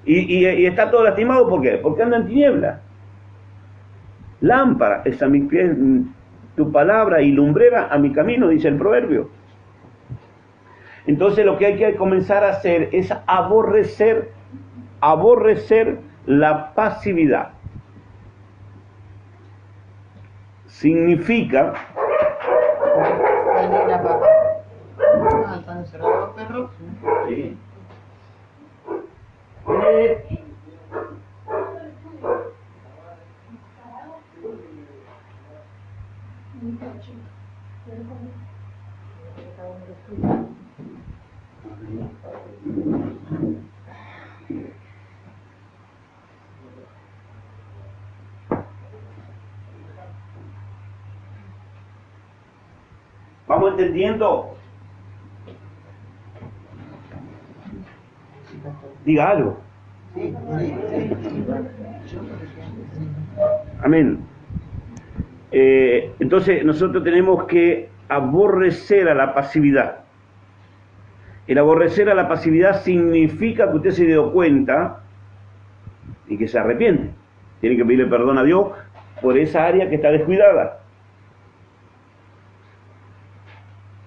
Y está todo lastimado, ¿por qué? Porque anda en tiniebla. Lámpara es a mis pies tu palabra y lumbrera a mi camino, dice el Proverbio. Entonces lo que hay que comenzar a hacer es aborrecer la pasividad. Significa ¿Están encerrados los perros? sí. entendiendo? Diga algo. Sí, sí. Amén. Entonces nosotros tenemos que aborrecer a la pasividad. El aborrecer a la pasividad significa que usted se dio cuenta y que se arrepiente. Tiene que pedirle perdón a Dios por esa área que está descuidada.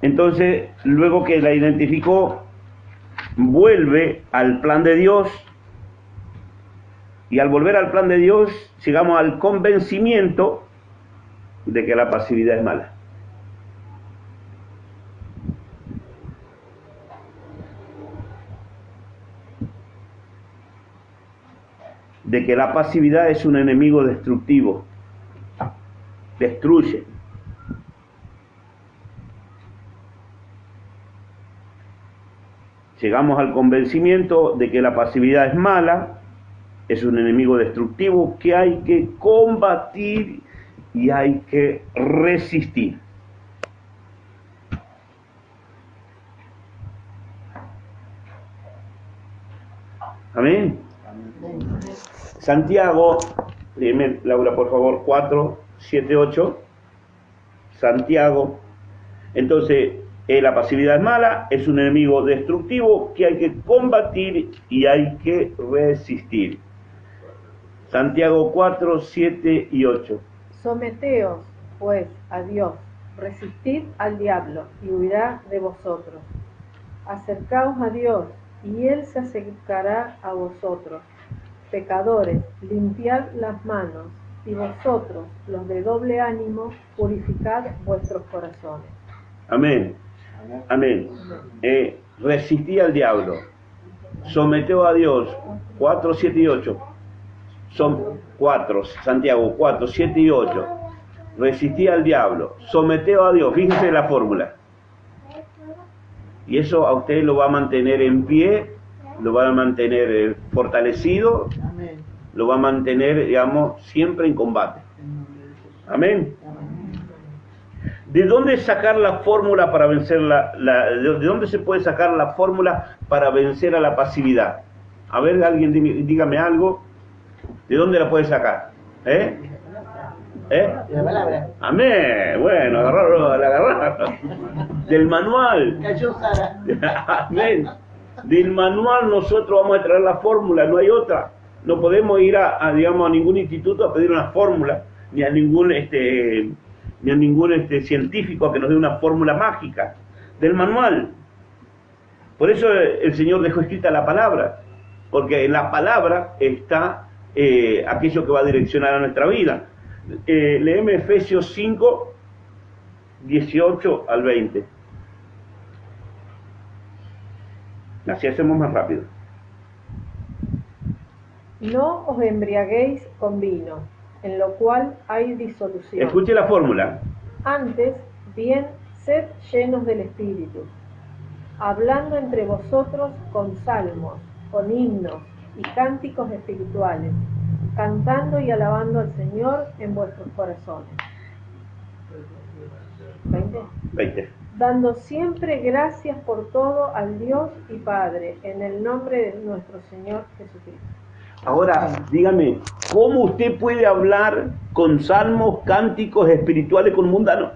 Entonces, luego que la identificó, vuelve al plan de Dios, y al volver al plan de Dios llegamos al convencimiento de que la pasividad es mala. De que la pasividad es un enemigo destructivo, destruye. Llegamos al convencimiento de que la pasividad es mala, es un enemigo destructivo que hay que combatir y hay que resistir. Amén. Santiago, léeme, Laura, por favor, 4, 7, 8. Santiago. Entonces, la pasividad es mala, es un enemigo destructivo que hay que combatir y hay que resistir. Santiago 4, 7 y 8. Someteos, pues, a Dios, resistid al diablo, y huirá de vosotros. Acercaos a Dios, y Él se acercará a vosotros. Pecadores, limpiad las manos, y vosotros, los de doble ánimo, purificad vuestros corazones. Amén. Amén. Resistí al diablo. Someteos a Dios. 4, 7 y 8. Son 4, Santiago 4, 7 y 8. Resistí al diablo. Someteos a Dios. Fíjese la fórmula. Y eso a usted lo va a mantener en pie, lo va a mantener fortalecido, Amén. lo va a mantener, digamos, siempre en combate. Amén. ¿De dónde sacar la fórmula para vencer de dónde se puede sacar la fórmula para vencer a la pasividad? A ver, alguien dígame algo. ¿De dónde la puede sacar? La palabra. Amén. Bueno, la agarraron. Del manual. Cayó Sara. Amén. Del manual nosotros vamos a traer la fórmula, no hay otra. No podemos ir digamos, a ningún instituto a pedir una fórmula, ni a ningún científico que nos dé una fórmula mágica. Del manual. Por eso el Señor dejó escrita la palabra, porque en la palabra está aquello que va a direccionar a nuestra vida. Léeme Efesios 5, 18 al 20. Así hacemos más rápido. No os embriaguéis con vino, en lo cual hay disolución. Escuche la fórmula. Antes, bien, sed llenos del Espíritu, hablando entre vosotros con salmos, con himnos y cánticos espirituales, cantando y alabando al Señor en vuestros corazones. 20. Dando siempre gracias por todo al Dios y Padre, en el nombre de nuestro Señor Jesucristo. Ahora, dígame, ¿cómo usted puede hablar con salmos, cánticos espirituales con mundanos?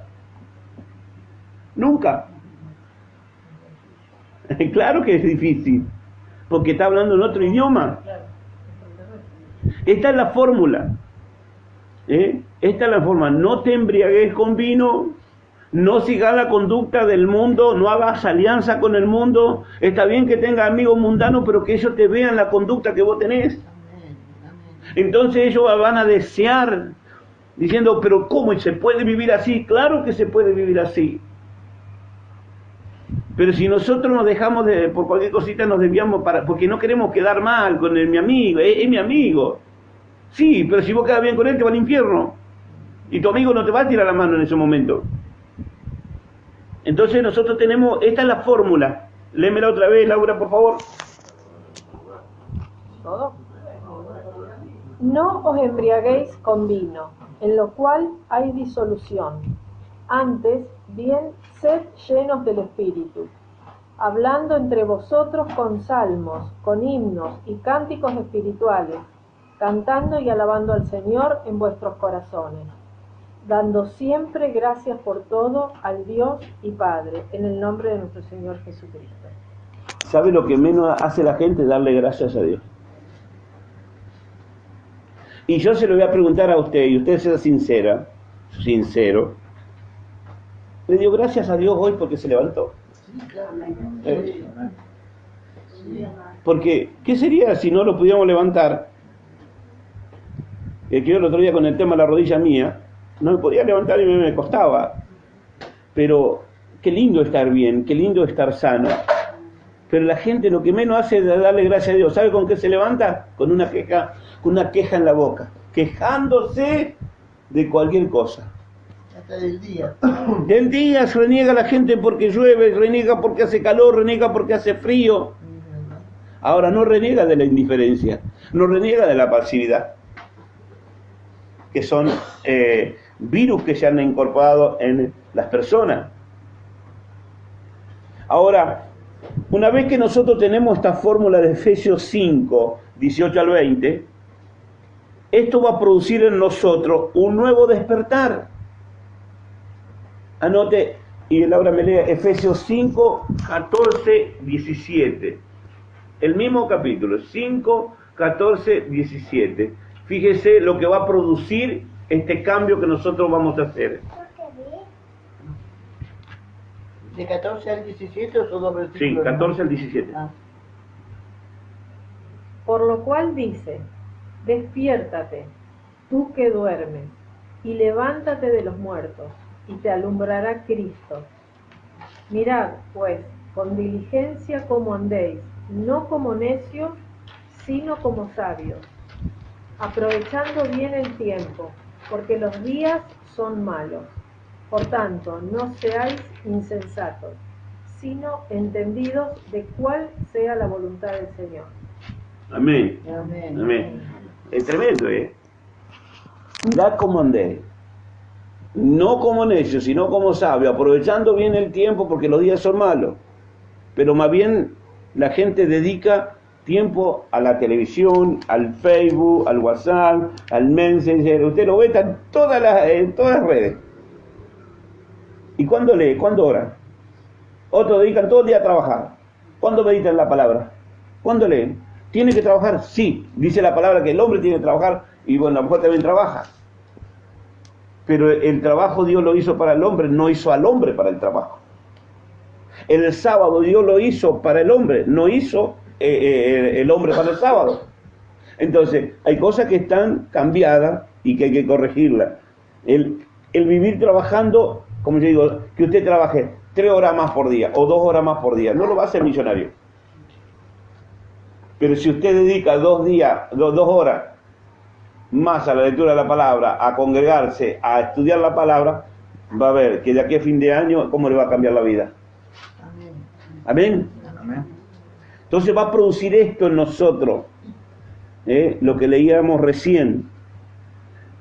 Nunca. Claro que es difícil, porque está hablando en otro idioma. Esta es la fórmula. Esta es la fórmula. No te embriagues con vino, no sigas la conducta del mundo, no hagas alianza con el mundo. Está bien que tengas amigos mundanos, pero que ellos te vean la conducta que vos tenés. Entonces ellos van a desear, diciendo, pero ¿cómo se puede vivir así? Claro que se puede vivir así. Pero si nosotros nos dejamos por cualquier cosita nos desviamos porque no queremos quedar mal con mi amigo, es mi amigo. Sí, pero si vos quedas bien con él te va al infierno. Y tu amigo no te va a tirar la mano en ese momento. Entonces nosotros tenemos, esta es la fórmula. Léemela otra vez, Laura, por favor. ¿Todo? No os embriaguéis con vino, en lo cual hay disolución. Antes, bien, sed llenos del Espíritu, hablando entre vosotros con salmos, con himnos y cánticos espirituales, cantando y alabando al Señor en vuestros corazones, dando siempre gracias por todo al Dios y Padre, en el nombre de nuestro Señor Jesucristo. ¿Sabe lo que menos hace la gente? Darle gracias a Dios. Y yo se lo voy a preguntar a usted, y usted sea sincero. ¿Le dio gracias a Dios hoy porque se levantó? Sí, claro. Sí. Porque, ¿qué sería si no lo pudiéramos levantar? Que yo el otro día con el tema de la rodilla mía, no me podía levantar y me costaba. Pero qué lindo estar bien, qué lindo estar sano. Pero la gente lo que menos hace es darle gracias a Dios. ¿Sabe con qué se levanta? Con una queja en la boca, quejándose de cualquier cosa. Hasta del día. Del día se reniega la gente porque llueve, reniega porque hace calor, reniega porque hace frío. Ahora no reniega de la indiferencia, no reniega de la pasividad, que son virus que se han incorporado en las personas. Ahora, una vez que nosotros tenemos esta fórmula de Efesios 5, 18 al 20, esto va a producir en nosotros un nuevo despertar. Anote, y Laura me lea Efesios 5, 14, 17. El mismo capítulo, 5, 14, 17. Fíjese lo que va a producir este cambio que nosotros vamos a hacer. ¿De 14 al 17 o son dos versículos? Sí, 14 al 17. Ah. Por lo cual dice, despiértate, tú que duermes, y levántate de los muertos, y te alumbrará Cristo. Mirad, pues, con diligencia cómo andéis, no como necios, sino como sabios, aprovechando bien el tiempo, porque los días son malos. Por tanto, no seáis insensatos, sino entendidos de cuál sea la voluntad del Señor. Amén. Amén. Amén. Es tremendo, ¿eh? Mirad cómo andéis. No como necios, sino como sabios, aprovechando bien el tiempo porque los días son malos. Pero más bien la gente dedica tiempo a la televisión, al Facebook, al WhatsApp, al Messenger. Usted lo ve en todas las redes. ¿Y cuándo lee? ¿Cuándo ora? Otros dedican todo el día a trabajar. ¿Cuándo meditan la palabra? ¿Cuándo leen? ¿Tiene que trabajar? Sí. Dice la palabra que el hombre tiene que trabajar y bueno, a lo mejor también trabaja. Pero el trabajo Dios lo hizo para el hombre, no hizo al hombre para el trabajo. El sábado Dios lo hizo para el hombre, no hizo el hombre para el sábado. Entonces, hay cosas que están cambiadas y que hay que corregirlas. El vivir trabajando, como yo digo, que usted trabaje 3 horas más por día o 2 horas más por día, no lo va a hacer millonario. Pero si usted dedica 2 horas más a la lectura de la palabra, a congregarse, a estudiar la palabra, va a ver que de aquí a fin de año, ¿cómo le va a cambiar la vida? Amén. Amén. Entonces va a producir esto en nosotros, lo que leíamos recién.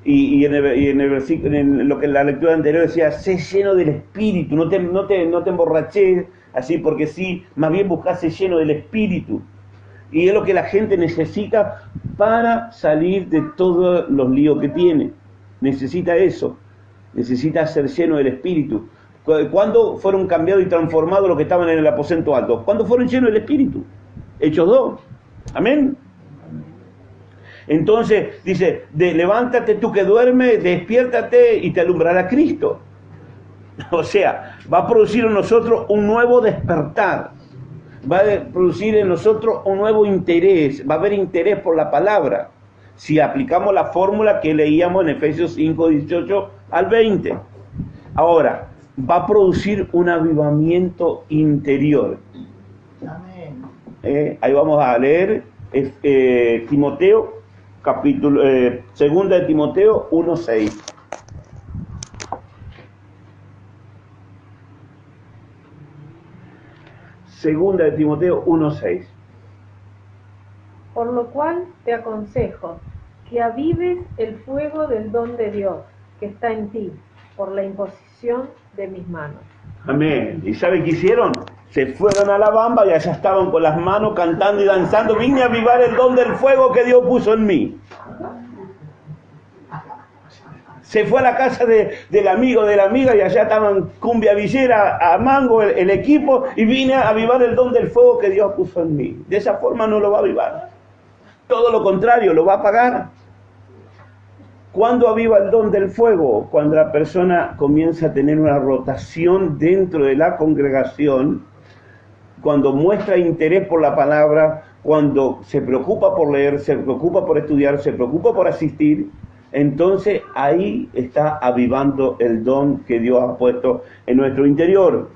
Y en el versículo, en lo que la lectura anterior decía, sé lleno del Espíritu, no te emborraches así porque sí, más bien buscase lleno del Espíritu. Y es lo que la gente necesita para salir de todos los líos que tiene. Necesita eso. Necesita ser lleno del Espíritu. ¿Cuándo fueron cambiados y transformados los que estaban en el aposento alto? ¿Cuándo fueron llenos del Espíritu? Hechos 2. Amén. Entonces dice, levántate tú que duermes, despiértate y te alumbrará Cristo. O sea, va a producir en nosotros un nuevo despertar. Va a producir en nosotros un nuevo interés, va a haber interés por la palabra, si aplicamos la fórmula que leíamos en Efesios 5, 18 al 20. Ahora, va a producir un avivamiento interior. Amén. Ahí vamos a leer Timoteo, capítulo, segunda de Timoteo 1:6. Segunda de Timoteo 1:6. Por lo cual te aconsejo que avives el fuego del don de Dios que está en ti, por la imposición de mis manos. Amén. ¿Y sabe qué hicieron? Se fueron a la bamba y allá estaban con las manos cantando y danzando. Vine a avivar el don del fuego que Dios puso en mí. Se fue a la casa del amigo, de la amiga, y allá estaban cumbia villera, a mango, el equipo, y vine a avivar el don del fuego que Dios puso en mí. De esa forma no lo va a avivar. Todo lo contrario, lo va a apagar. ¿Cuándo aviva el don del fuego? Cuando la persona comienza a tener una rotación dentro de la congregación, cuando muestra interés por la palabra, cuando se preocupa por leer, se preocupa por estudiar, se preocupa por asistir. Entonces ahí está avivando el don que Dios ha puesto en nuestro interior.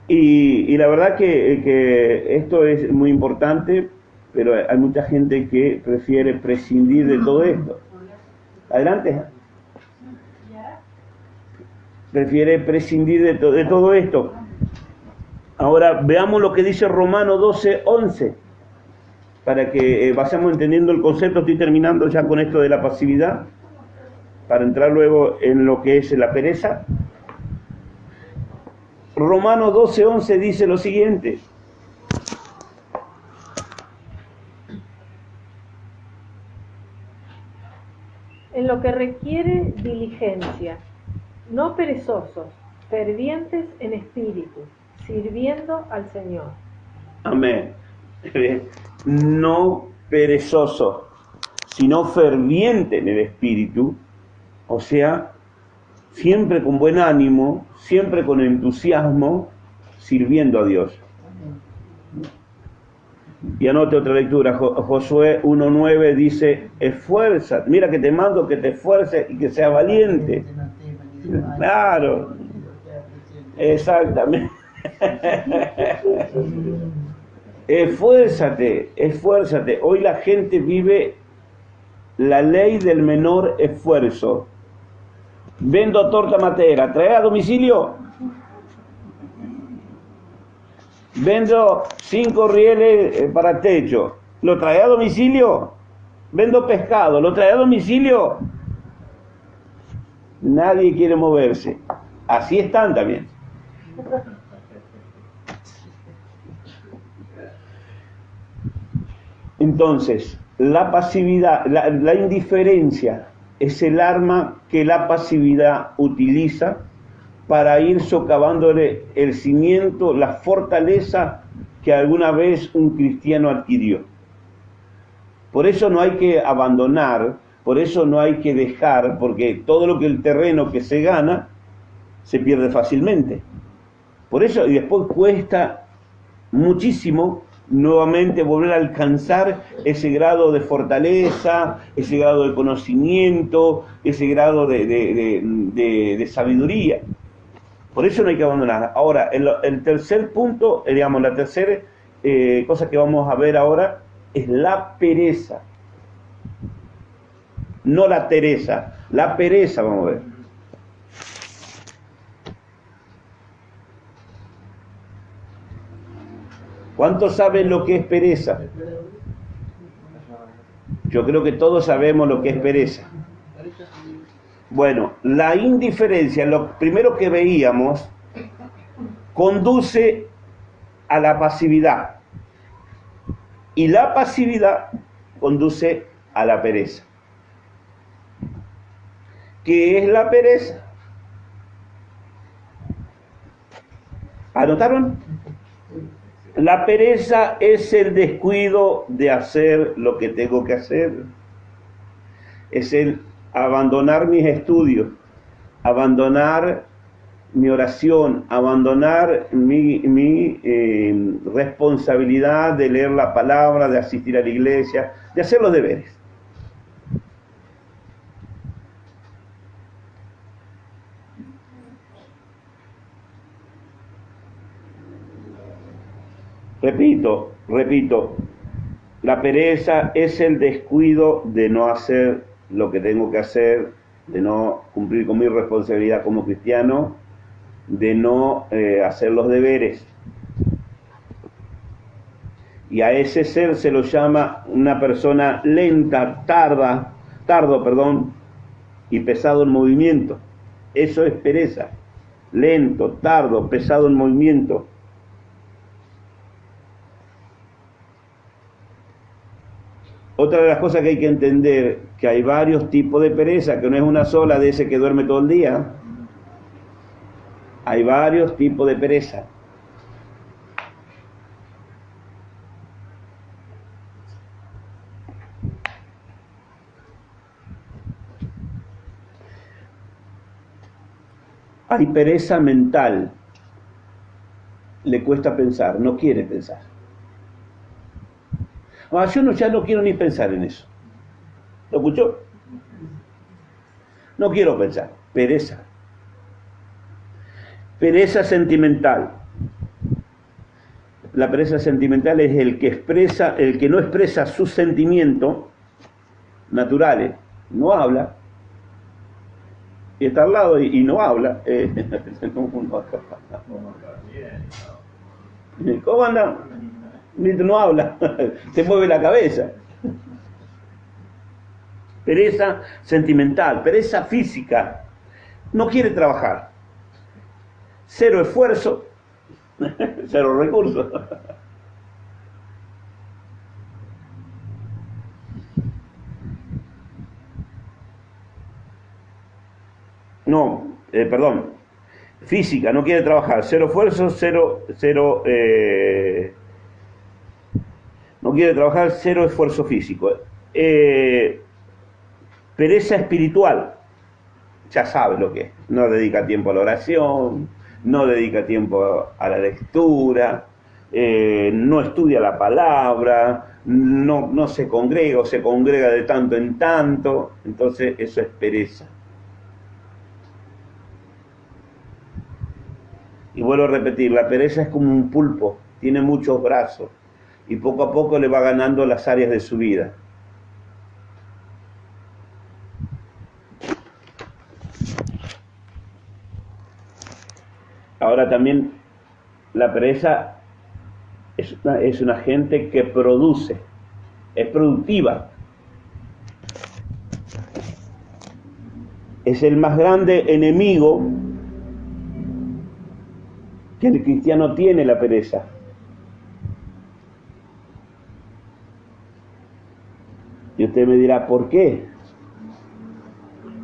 Y la verdad que esto es muy importante, pero hay mucha gente que prefiere prescindir de todo esto. Adelante. Prefiere prescindir de todo esto. Ahora veamos lo que dice Romanos 12:11. Para que vayamos entendiendo el concepto. Estoy terminando ya con esto de la pasividad, para entrar luego en lo que es la pereza. Romanos 12:11 dice lo siguiente: en lo que requiere diligencia, no perezosos, fervientes en espíritu, sirviendo al Señor. Amén. No perezoso, sino ferviente en el espíritu, o sea, siempre con buen ánimo, siempre con entusiasmo, sirviendo a Dios. Y anote otra lectura, Josué 1:9 dice: esfuérzate, mira que te mando que te esfuerces y que seas valiente. Claro, exactamente. Esfuérzate, esfuérzate. Hoy la gente vive la ley del menor esfuerzo. Vendo torta matera, ¿trae a domicilio? Vendo 5 rieles para techo, ¿lo trae a domicilio? Vendo pescado, ¿lo trae a domicilio? Nadie quiere moverse. Así están también. Entonces, la pasividad, la indiferencia es el arma que la pasividad utiliza para ir socavándole el cimiento, la fortaleza que alguna vez un cristiano adquirió. Por eso no hay que abandonar, por eso no hay que dejar, porque todo lo que el terreno que se gana se pierde fácilmente. Por eso, y después cuesta muchísimo nuevamente volver a alcanzar ese grado de fortaleza, ese grado de conocimiento, ese grado de sabiduría. Por eso no hay que abandonar. Ahora, el tercer punto, digamos, la tercera cosa que vamos a ver ahora es la pereza. No la Teresa, la pereza vamos a ver. ¿Cuántos saben lo que es pereza? Yo creo que todos sabemos lo que es pereza. Bueno, la indiferencia, lo primero que veíamos, conduce a la pasividad. Y la pasividad conduce a la pereza. ¿Qué es la pereza? ¿Anotaron? La pereza es el descuido de hacer lo que tengo que hacer. Es el abandonar mis estudios, abandonar mi oración, abandonar mi responsabilidad de leer la palabra, de asistir a la iglesia, de hacer los deberes. Repito, la pereza es el descuido de no hacer lo que tengo que hacer, de no cumplir con mi responsabilidad como cristiano, de no hacer los deberes. Y a ese ser se lo llama una persona lenta, tardo, y pesado en movimiento. Eso es pereza. Lento, tardo, pesado en movimiento. Otra de las cosas que hay que entender, que hay varios tipos de pereza, que no es una sola de ese que duerme todo el día. Hay varios tipos de pereza. Hay pereza mental. Le cuesta pensar, no quiere pensar. Yo ya no quiero ni pensar en eso. ¿Lo escuchó? No quiero pensar. Pereza. Pereza sentimental. La pereza sentimental es el que no expresa sus sentimientos naturales, no habla, y está al lado y no habla. ¿Cómo anda? No habla, se mueve la cabeza. Pereza sentimental, pereza física, no quiere trabajar. Cero esfuerzo, cero recursos. Perdón, física, no quiere trabajar, cero esfuerzo, no quiere trabajar, cero esfuerzo físico. Pereza espiritual, ya sabe lo que es, no dedica tiempo a la oración, no dedica tiempo a la lectura, no estudia la palabra, no se congrega o se congrega de tanto en tanto, entonces eso es pereza. Y vuelvo a repetir, la pereza es como un pulpo, tiene muchos brazos y poco a poco le va ganando las áreas de su vida. Ahora también la pereza es una gente que produce, es productiva. Es el más grande enemigo que el cristiano tiene, la pereza. Y usted me dirá, ¿por qué?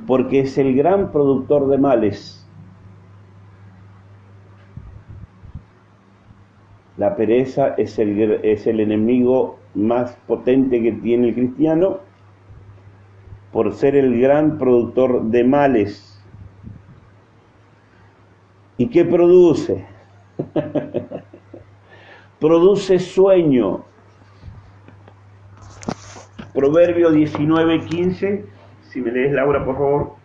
Porque es el gran productor de males. La pereza es el enemigo más potente que tiene el cristiano por ser el gran productor de males. ¿Y qué produce? Produce sueño. Proverbio 19:15. Si me lees, Laura, por favor.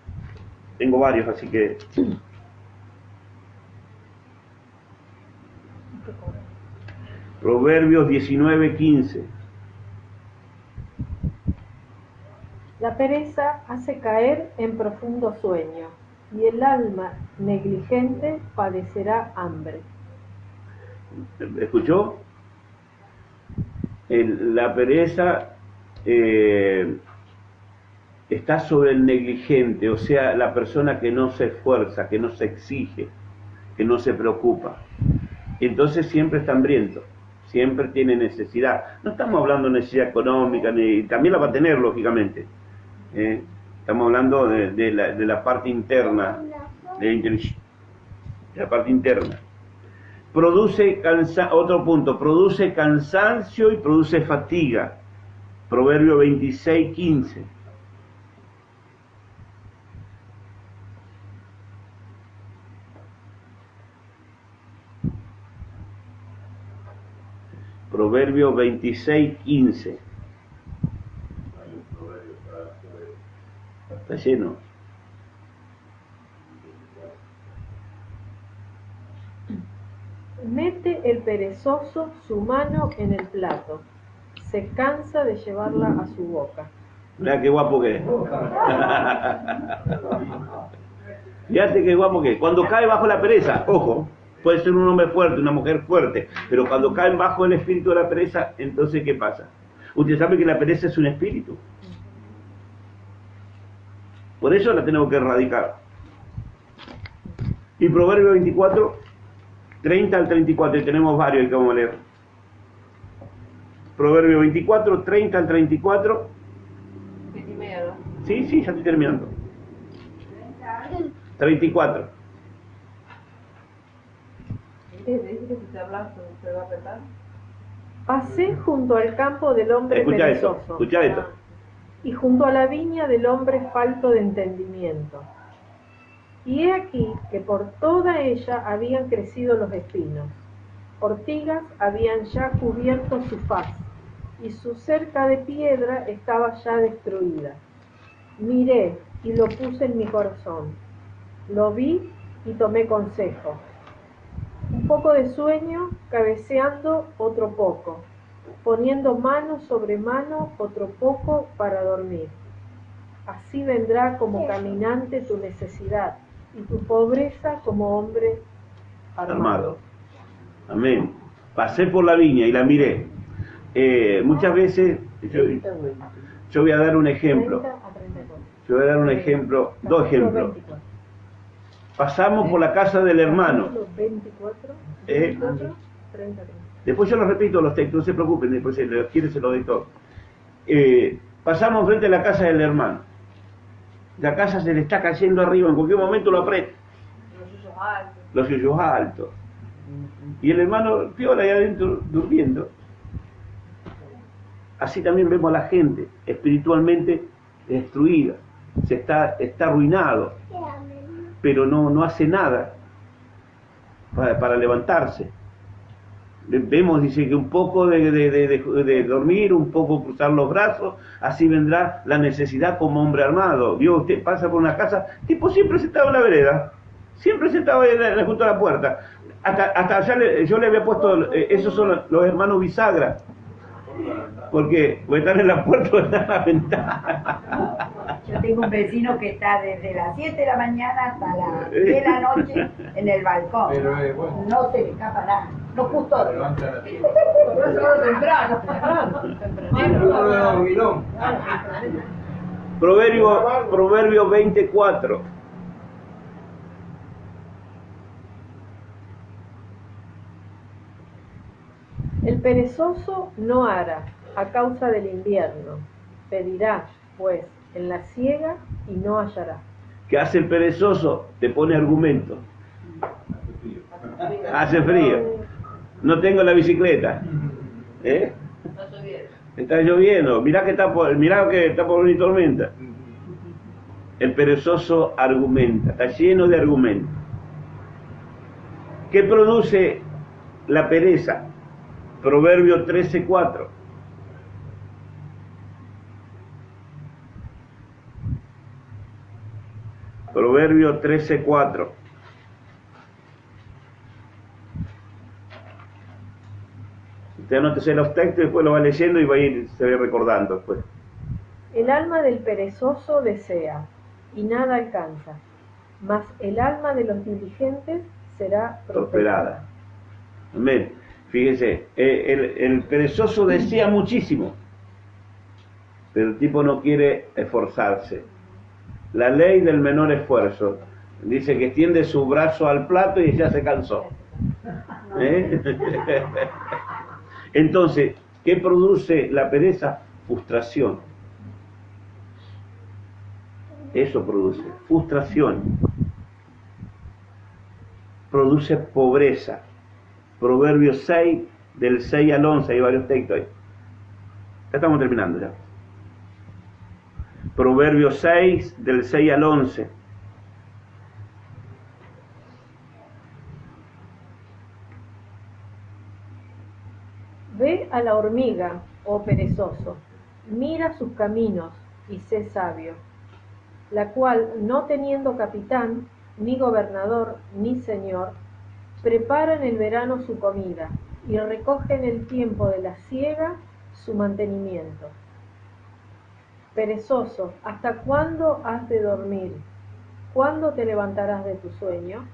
Tengo varios, así que... Proverbios 19:15. La pereza hace caer en profundo sueño, y el alma negligente padecerá hambre. ¿Escuchó? La pereza está sobre el negligente, o sea, la persona que no se esfuerza, que no se exige, que no se preocupa. Entonces siempre está hambriento, siempre tiene necesidad. No estamos hablando de necesidad económica, ni también la va a tener, lógicamente. Estamos hablando de la parte interna, de la parte interna. Produce otro punto, produce cansancio y produce fatiga. Proverbio 26:15. Proverbio 26:15. Está lleno. Mete el perezoso su mano en el plato, se cansa de llevarla a su boca. Mirá qué guapo que es. Fíjate qué guapo que es. Cuando cae bajo la pereza, ojo, puede ser un hombre fuerte, una mujer fuerte, pero cuando caen bajo el espíritu de la pereza, entonces ¿qué pasa? Usted sabe que la pereza es un espíritu. Por eso la tenemos que erradicar. Y Proverbio 24, 30 al 34, y tenemos varios que vamos a leer. Proverbio 24, 30 al 34. Primero. Sí, sí, ya estoy terminando. 34. Dice que si te hablas se va a apretar. Pasé junto al campo del hombre Escucha perezoso. esto, escucha esto. Y junto a la viña del hombre falto de entendimiento. Y he aquí que por toda ella habían crecido los espinos. Ortigas habían ya cubierto su faz, y su cerca de piedra estaba ya destruida. Miré y lo puse en mi corazón. Lo vi y tomé consejo. Un poco de sueño, cabeceando otro poco, poniendo mano sobre mano otro poco para dormir. Así vendrá como caminante tu necesidad y tu pobreza como hombre armado. Amén. Pasé por la viña y la miré. Muchas veces, yo voy a dar un ejemplo. 30 a 34. Yo voy a dar un ejemplo, dos ejemplos. Pasamos por la casa del hermano. 24, ¿Eh? 24, 30. Después yo los repito los textos, no se preocupen, después si lo quieren se lo doy todo. Pasamos frente a la casa del hermano. La casa se le está cayendo arriba, en cualquier momento lo aprieta. Los suyos altos. Y el hermano piola ahí adentro durmiendo. Así también vemos a la gente espiritualmente destruida. Está arruinado, pero no hace nada para levantarse. Vemos, dice, que un poco de dormir, un poco cruzar los brazos, así vendrá la necesidad como hombre armado. Vio, usted pasa por una casa, tipo siempre sentado en la vereda, siempre sentado ahí junto a la puerta. Hasta allá yo le había puesto, esos son los hermanos bisagra. Porque están en la puerta o están en la ventana. Yo tengo un vecino que está desde las 7 de la mañana hasta las 10 de la noche en el balcón. Pero, bueno. No se le escapa nada. No custodio. Proverbio 24. El perezoso no hará a causa del invierno, pedirá, pues, en la siega y no hallará. ¿Qué hace el perezoso? Te pone argumento. Hace frío. No tengo la bicicleta. ¿Eh? Está lloviendo. Mirá que está por venir tormenta. El perezoso argumenta. Está lleno de argumentos. ¿Qué produce la pereza? Proverbio 13:4. Proverbio 13:4. Usted anótese los textos y después lo va leyendo y se va a ir recordando después. El alma del perezoso desea y nada alcanza, mas el alma de los diligentes será prosperada. Amén. Fíjese, el perezoso desea muchísimo, pero el tipo no quiere esforzarse. La ley del menor esfuerzo dice que extiende su brazo al plato y ya se cansó. ¿Eh? Entonces, ¿qué produce la pereza? Frustración. Eso produce frustración. Produce pobreza. Proverbios 6, del 6 al 11, hay varios textos ahí. Ya estamos terminando ya. Proverbios 6, del 6 al 11. Ve a la hormiga, oh perezoso, mira sus caminos y sé sabio, la cual, no teniendo capitán, ni gobernador, ni señor, prepara en el verano su comida y recoge en el tiempo de la siega su mantenimiento. Perezoso, ¿hasta cuándo has de dormir? ¿Cuándo te levantarás de tu sueño?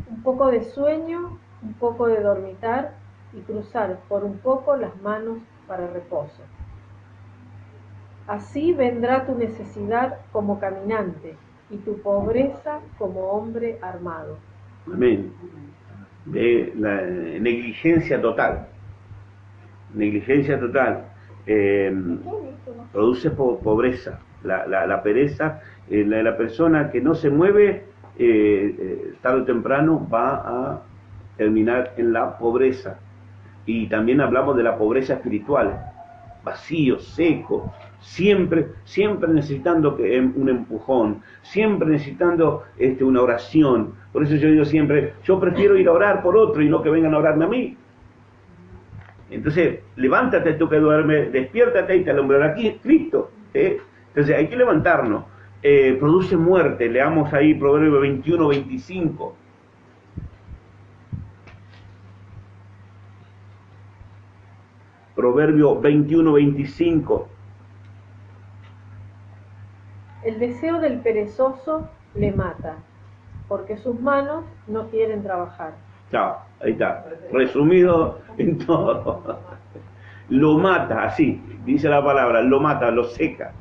Un poco de sueño, un poco de dormitar y cruzar por un poco las manos para reposo. Así vendrá tu necesidad como caminante y tu pobreza como hombre armado. Amén. De la negligencia total. Negligencia total. Produce pobreza. La pereza, la persona que no se mueve, tarde o temprano va a terminar en la pobreza. Y también hablamos de la pobreza espiritual, vacío, seco, siempre necesitando un empujón, siempre necesitando una oración. Por eso yo digo siempre, yo prefiero ir a orar por otro y no que vengan a orarme a mí. Entonces, levántate tú que duermes, despiértate y te alumbrará aquí Cristo. Entonces hay que levantarnos. Produce muerte, leamos ahí Proverbio 21, 25. Proverbio 21, 25. El deseo del perezoso le mata, porque sus manos no quieren trabajar. Chao, ahí está. Resumido en todo. Lo mata, así, dice la palabra, lo mata, lo seca.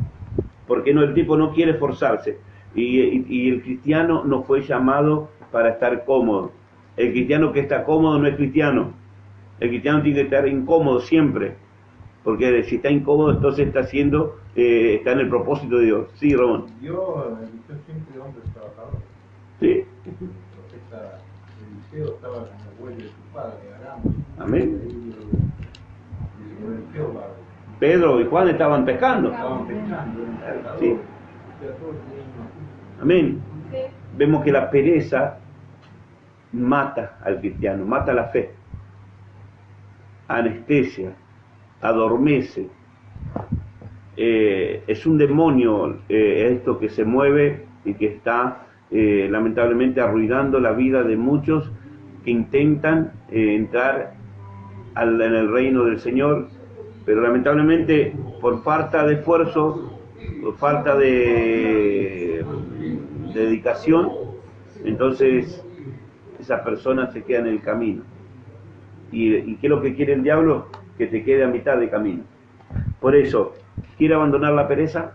Porque no, el tipo no quiere esforzarse. Y el cristiano no fue llamado para estar cómodo. El cristiano que está cómodo no es cristiano. El cristiano tiene que estar incómodo siempre, porque si está incómodo entonces está en el propósito de Dios. Sí, Ramón. Yo siempre hombres trabajadores. Sí. Eliseo estaba con el buey de su padre, Aram. Amén. Y se convirtió, Pedro y Juan estaban pescando. estaban pescando. Sí. Amén. Vemos que la pereza mata al cristiano, mata la fe. Anestesia, adormece. Es un demonio esto que se mueve y que está lamentablemente arruinando la vida de muchos que intentan entrar en el reino del Señor, pero lamentablemente por falta de esfuerzo, por falta de dedicación, entonces esa persona se queda en el camino. ¿Y qué es lo que quiere el diablo? Que te quede a mitad de camino. Por eso, ¿quiere abandonar la pereza?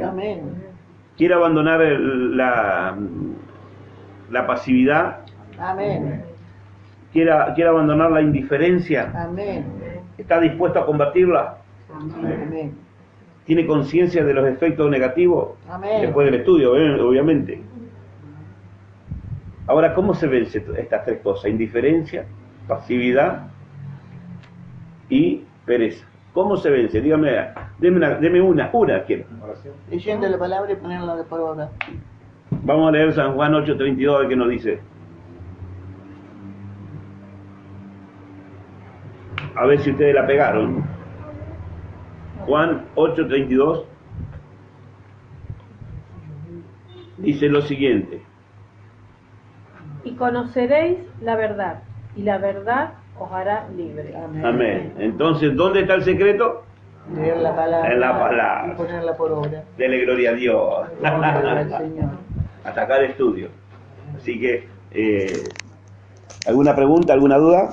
Amén. ¿Quiere abandonar la pasividad? Amén. ¿Quiere abandonar la indiferencia? Amén. ¿Está dispuesto a combatirla? Amén. ¿Tiene conciencia de los efectos negativos? Amén. Después del estudio, obviamente. Ahora, ¿cómo se vence estas tres cosas? Indiferencia, pasividad y pereza. ¿Cómo se vence? Dígame, deme una quiero. Leyendo la palabra y ponerla de por obra. Vamos a leer San Juan 8:32, a ver qué nos dice. A ver si ustedes la pegaron. Juan 8:32 dice lo siguiente. Y conoceréis la verdad, y la verdad os hará libre. Amén. Entonces, ¿dónde está el secreto? Leer la palabra. En la palabra. Y ponerla por obra. Dele gloria a Dios. Gloria al Señor. Atacar estudio. Así que, ¿alguna pregunta, alguna duda?